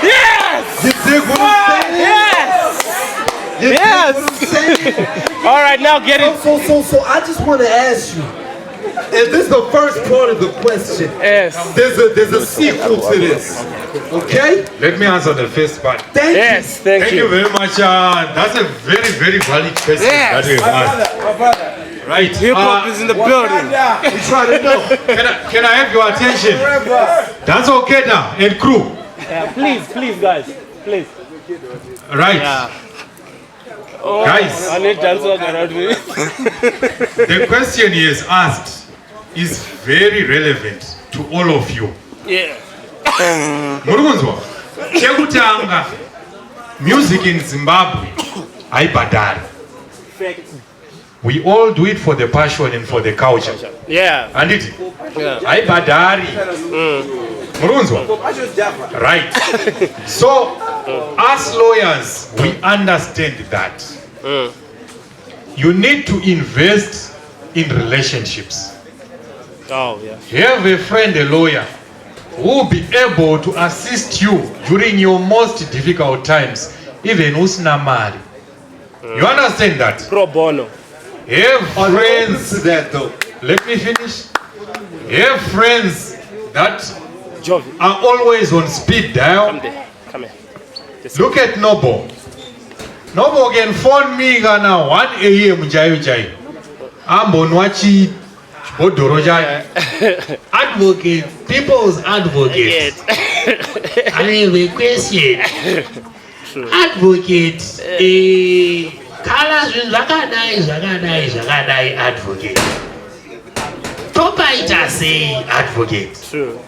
Yes! You dig what I'm saying? Yes! You dig what I'm saying? All right, now get it. So I just want to ask you, and this is the first part of the question. Yes. There's a sequel to this. Okay? Let me answer the first part. Thank Yes, you. thank Thank you very much. That's a very, very valid question that you have asked. Right. Hip hop is in the building. We try to know. Can I have your attention? That's okay now, and crew. Yeah, please, guys. Please. Right. Yeah. Oh, Guys. I need dancer around me. The question he has asked is very relevant to all of you. Yeah. Murukunzwa, chekutanga, music in Zimbabwe, haibhadhari. We all do it for the passion and for the culture. Yeah. And it, Yeah. haibhadhari. Murukunzwa? Right. So, as lawyers, we understand that. You need to invest in relationships. Oh, yeah. Have a friend, a lawyer, who will be able to assist you during your most difficult times, even usina mari. You understand that? Pro bono. Have friends. To that though. Let me finish. Have friends that Jovi, are always on speed dial. come there. Come here. Look at Nobo. Nobo can phone me gana 1 a.m. Jayo. Ambonwachi Bodoro Jai. Advocate, people's advocate. I have a question. Advocate, colors Zagadai advocate. Topa ita say advocate. True.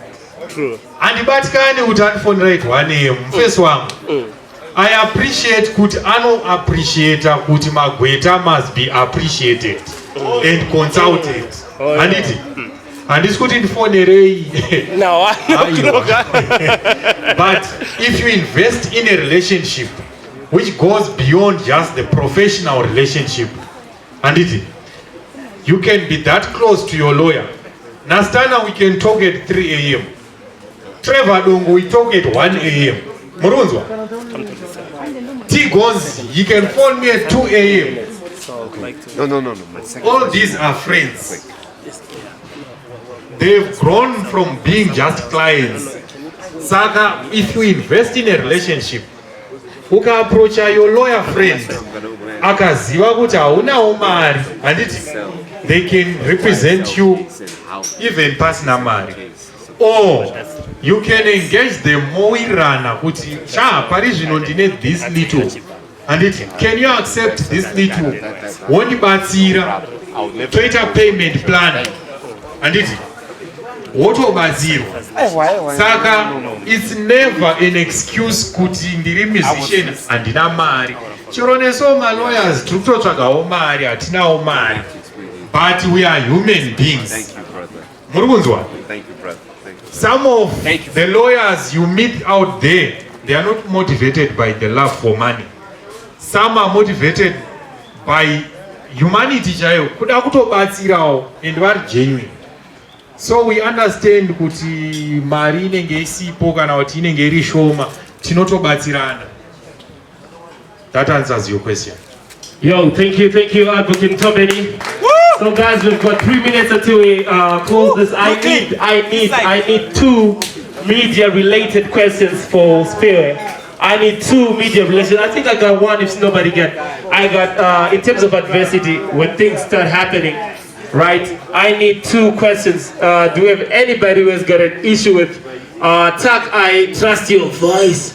Andibatikane kuti andifonera at 1 a.m. Mfesi wangu. I appreciate kuti appreciate kuti magweta must be appreciated and consulted. Anditi? Handisi kuti ndifonerei. Now, But if you invest in a relationship which goes beyond just the professional relationship, anditi, you can be that close to your lawyer. Nastana, we can talk at 3 a.m. Trevor Dongo, we talk at 1 a.m. Murunzwa. T Gonzi, he can phone me at 2 a.m. No. All these are friends. They've grown from being just clients. Saka, if you invest in a relationship, uka approach your lawyer friend, akaziva kuti haunawo mari, handiti, they can represent you even pasina mari. Or you can engage them moirana kuti pari zvino ndine this little, handiti, can you accept this little? Wondibatsira toita payment plan, handiti, wotobatsirwa. Saka, it's never an excuse kuti ndiri musician handina mari. Chironeso ma lawyers tiri kutotsvagawo mari, hatinawo mari. But we are human beings. Murukunzwa? Some of the lawyers you meet out there, they are not motivated by the love for money. Some are motivated by humanity chayo, kuda kutobatsirawo, and vari genuine. So we understand kuti mari inenge isipo kana kuti inenge iri shoma, tinotobatsirana. That answers your question. Yo, thank you, Advocate Dumi. So guys, we've got 3 minutes until we close this. I need 2 media-related questions for Spiwe. I need 2 media-related. I think I got 1 if nobody got. I got, in terms of adversity, when things start happening, right? I need 2 questions. Do we have anybody who has got an issue with Tak, I trust your voice.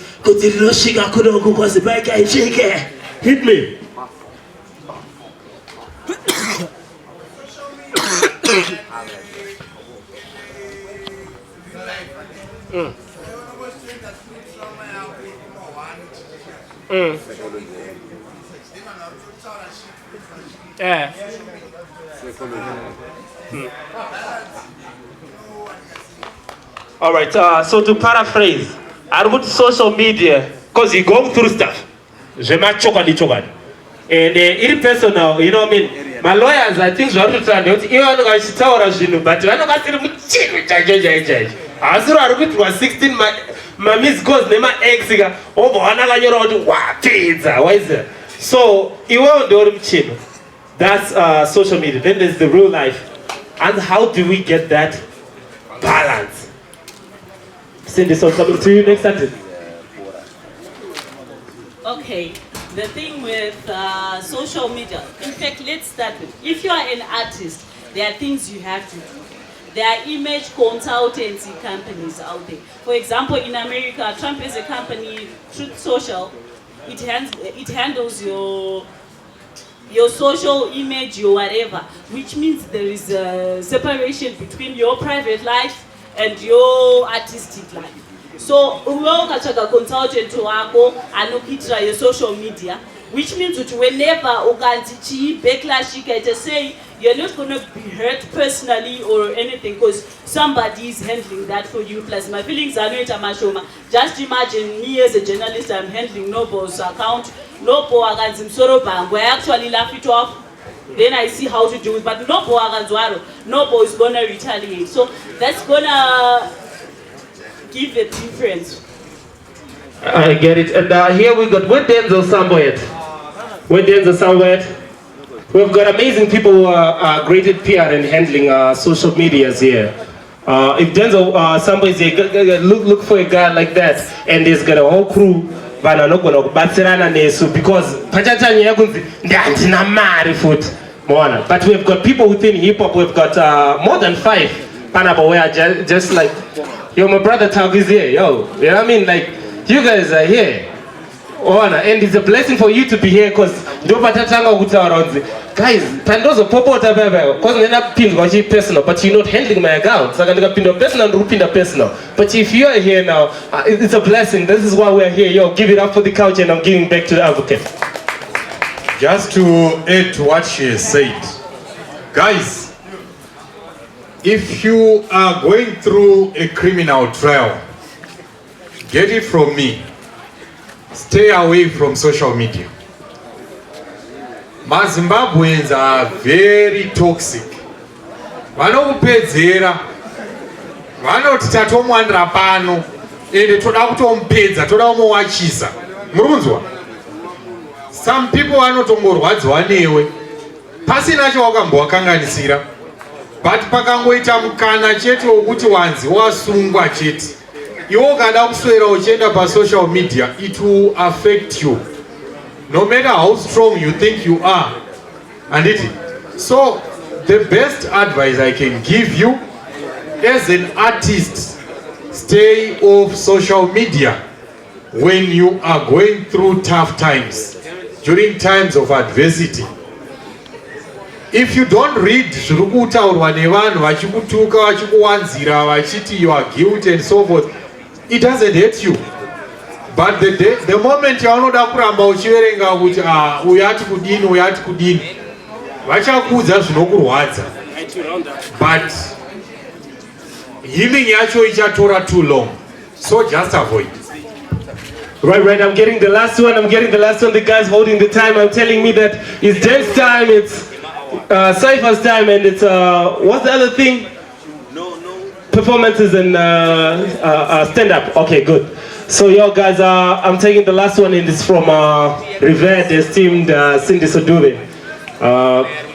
Hit me. Yeah. All right, so to paraphrase, I would social media, because you're going through stuff. And it's personal, you know what I mean? My lawyers, I think, but I was 16, my miss goes, nema exiga, over another year old, what is that? So, you won't do it. That's social media. Then there's the real life. And how do we get that balance? Cindy, so coming to you next sentence. Okay, the thing with social media, in fact, let's start with, if you are an artist, there are things you have to do. There are image consultancy companies out there. For example, in America, Trump is a company, Truth Social, it handles your social image, your whatever, which means there is a separation between your private life and your artistic life. So, ukachaga consultant wako anokitira your social media, which means that whenever ukanti backlash ikaita say you're not going to be hurt personally or anything because somebody is handling that for you. Plus my feelings are not amashoma. Just imagine me as a journalist, I'm handling Nobo's account. Nobo aganzim soro bang. I actually laugh it off. Then I see how to do it. But Nobo aganzwaro. Nobo is going to retaliate. So that's going to give a difference. I get it. And here we got, where Denzel somewhere? Where Denzel somewhere? We've got amazing people who are great at PR and handling social medias here. If Denzel somebody's here, look for a guy like that, and he's got a whole crew. Because but we've got people within hip hop. We've got more than 5. Just like, yo, my brother Tag is here, yo. You know what I mean? Like, you guys are here. And it's a blessing for you to be here because guys, Pandozo popo because personal, but you're not handling my account. So I'm personal. But if you are here now, it's a blessing. This is why we're here. Yo, give it up for the couch, and I'm giving back to the advocate. Just to add to what she has said, guys, if you are going through a criminal trial, get it from me. Stay away from social media. Zimbabweans are very toxic. Vanokupedzera, vanoti tatomwandira pano, ende toda kutomupedza, toda kumuwachisa. Murunzwa? Some people vanotongorwadziwa newe. Pasina chawakambowakanganisira. But pakangoita mukana chete wokuti wanzi wasungwa chete. Iwo kada kuswera uchienda pa social media, it will affect you. No matter how strong you think you are. And so the best advice I can give you as an artist, stay off social media when you are going through tough times, during times of adversity. If you don't read zvurukutaurwa nevanhu vachikutuka vachikuwanzira vachiti you are guilty and so forth, it doesn't hurt you. But the moment yaunoda kuramba uchiverenga kuti uyati kudini vachakuudza zvinokurwadza, but healing yacho ichatora too long, so just avoid. Right, I'm getting the last one. The guy's holding the time. I'm telling me that it's dance time, it's Cypher's time, and it's what's the other thing? Performances and stand-up. Okay, good. So yo guys, I'm taking the last one, and it's from revered, esteemed Cindy Sodube.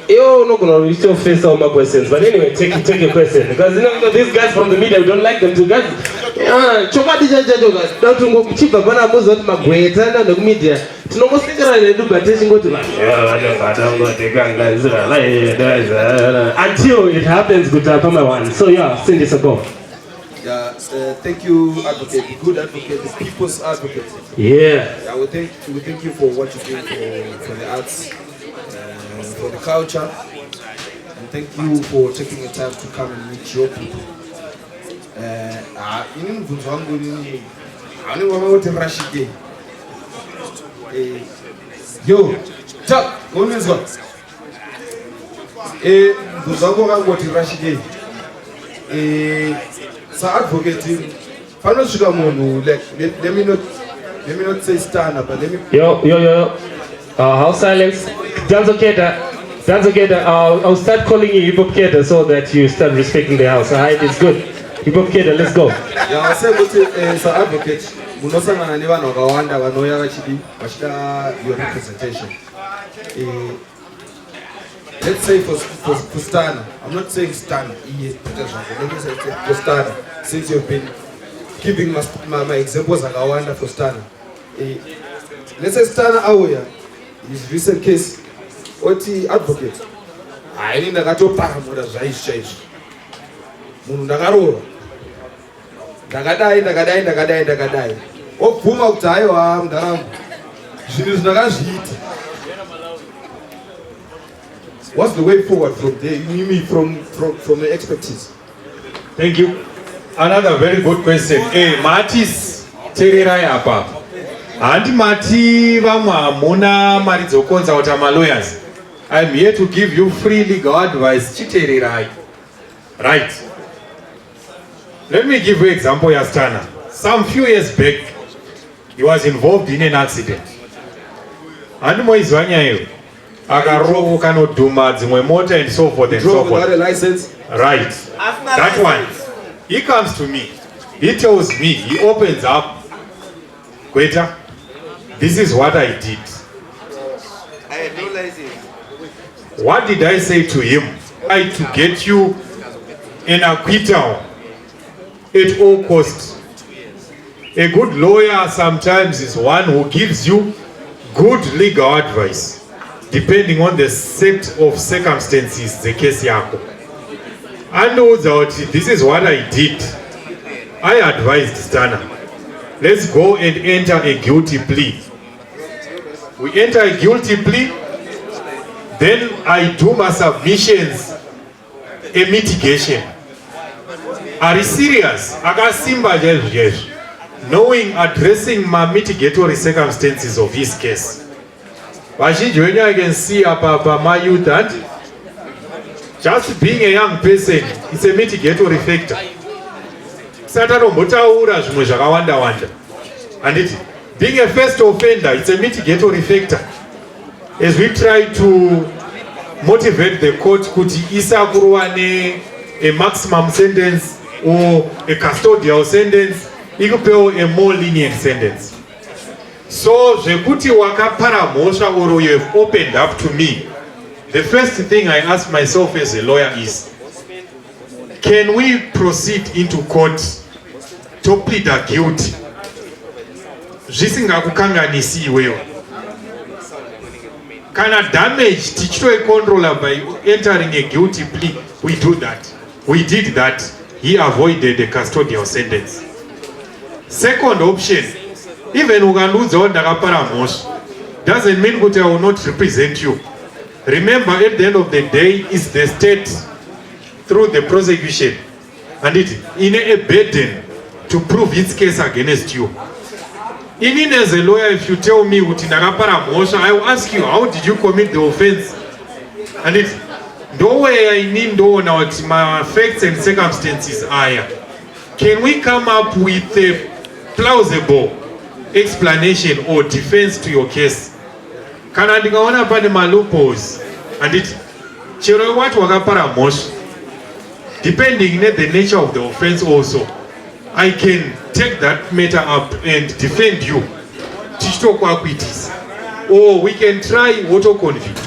Yo, not gonna reach your face all my questions, but anyway, take a question, because you know these guys from the media, we don't like them too, guys. Choma dijajajo guys, don't go chipa bana muzo tu magweta na the media. Tunongosika na do but go to until it happens good time one. So yeah, Cindy Sodube. Yeah, thank you, advocate. Good advocate, the people's advocate. Yeah. We thank you for what you do for the arts, for the culture, and thank you for taking the time to come and meet your people. Yo, Chuck, what is what? So advocating, let me not say stand up, but let me. Yo. House silence. That's okay. I'll start calling you Hip Hop Kheda so that you start respecting the house. Alright, it's good. Hip Hop Kheda, let's go. Yeah, I say so advocate. Munosanga na niva nokawanda vanoya vachidi vachida your representation. Let's say for Stana, I'm not saying Stana, let me say for Stana, since you've been giving my examples like I wonder for Stana. let's say Stana Auya, his recent case, Oti advocate. I need to go back and what is change. Mundagaro. Dagadai. Oh, Puma Tayo, I'm down. She is not as heat. What's the way forward from there? You mean from the expertise? Thank you. Another very good question. Hey, Martis, Tererai apa. And Mati Vamuna Marizokonza or my lawyers. I'm here to give you free legal advice. Chitererai. Right. Let me give you an example, Yastana. Some few years back, he was involved in an accident. And mo izwanyayo. Akarovo cannot do mad, motor and so forth and so forth. Without a license? Right. That one. He comes to me. He tells me, he opens up. Kheda, this is what I did. I had no license. What did I say to him? I to get you an acquittal at all costs. A good lawyer sometimes is one who gives you good legal advice, depending on the set of circumstances the case yako. I know that this is what I did. I advised Stana, let's go and enter a guilty plea. We enter a guilty plea, then I do my submissions, a mitigation. Are you serious? Agasimba yes. Knowing, addressing my mitigatory circumstances of his case. But I can see my youth that just being a young person, it's a mitigatory factor. And being a first offender, it's a mitigatory factor. As we try to motivate the court kuti isa kuruwane a maximum sentence or a custodial sentence, ikupewa a more lenient sentence. So, Zekuti wakapara mosha or you have opened up to me. The first thing I ask myself as a lawyer is, can we proceed into court to plead a guilty? Zvisingakukanganisi iwewe. Kana damage tichitoi controller by entering a guilty plea, we do that. We did that. He avoided the custodial sentence. Second option, even ukanudza ndakapara mosha, doesn't mean that I will not represent you. Remember, at the end of the day, it's the state through the prosecution and it in a burden to prove its case against you. Even as a lawyer, if you tell me ndakapara mosha, I will ask you, how did you commit the offense? And it no way I need to know what my facts and circumstances are. Can we come up with a plausible explanation or defense to your case? Kana ndikaona pane loopholes and it chero watu wakapara mosha, depending on the nature of the offense also, I can take that matter up and defend you. Or we can try auto convict.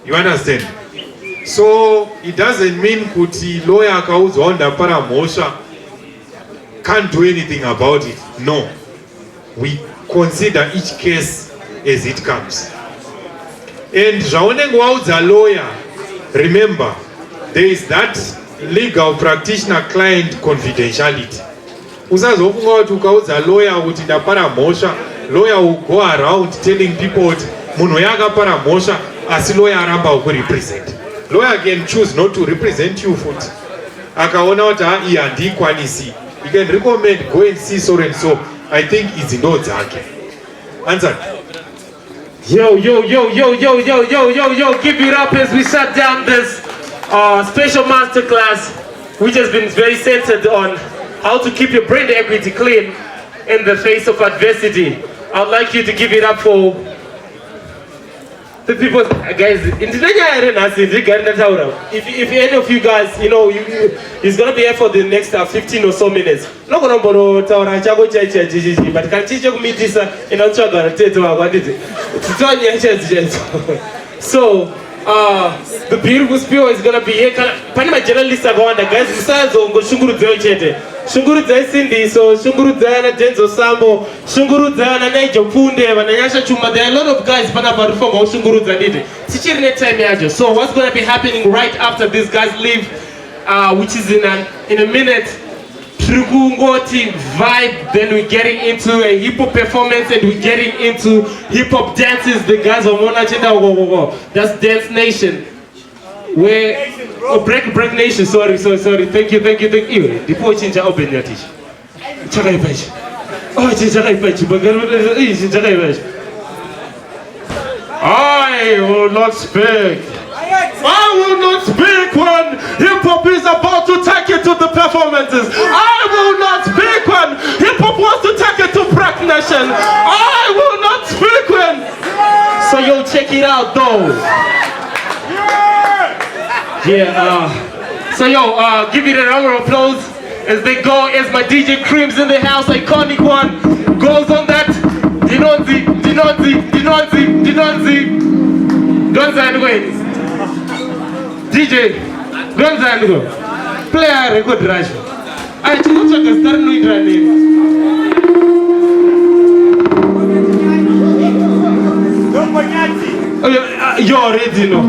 You understand? So it doesn't mean kuti lawyer kauzwa ndapara mosha can't do anything about it. No. We consider each case as it comes. And a lawyer, remember, there is that legal practitioner-client confidentiality. Usazofunga kuti ukaudza lawyer kuti ndapara mosha, lawyer will go around telling people kuti munhu yakapara mosha asi lawyer aramba kurepresent. Lawyer can choose not to represent you futi. Akaona kuti iyi handikwanisi, you can recommend go and see so and so. I think it's no dzake. Answer. Yo, give it up as we shut down this special masterclass, which has been very centered on how to keep your brain equity clean in the face of adversity. I'd like you to give it up for the people, guys. If any of you guys, you know, he's gonna be here for the next 15 or so minutes. Not gonna but can teach you meet this in a So the beautiful Spiwe is gonna be here. Panama journalists are going, guys. shungurudza isindiso, shungurudza na Denzo Sambo, shungurudza na Nigel Punde, vananyasha chuma. There are a lot of guys panapa reform shungurudza did. Tichiri ne time yajo. So what's going to be happening right after these guys leave, which is in a minute. Trukungoti vibe, then we're getting into a hip-hop performance and we're getting into hip-hop dances. The guys are Mona Chenda, that's Dance Nation. Where, oh, break Nation, sorry. Thank you. Before change open your teach. Chagai page. Oh, chagai page. I will not speak. I will not speak when hip-hop is about to take it to the performances. I will not speak when hip-hop wants to take it to Prac Nation. I will not speak when... So yo, check it out though. Yeah, so yo, give it a round of applause as they go, as my DJ Cream's in the house, iconic one, goes on that. Dinonzi. Guns and wins. DJ, guns and go. Play a record rush. I choose to start doing running. You're already know.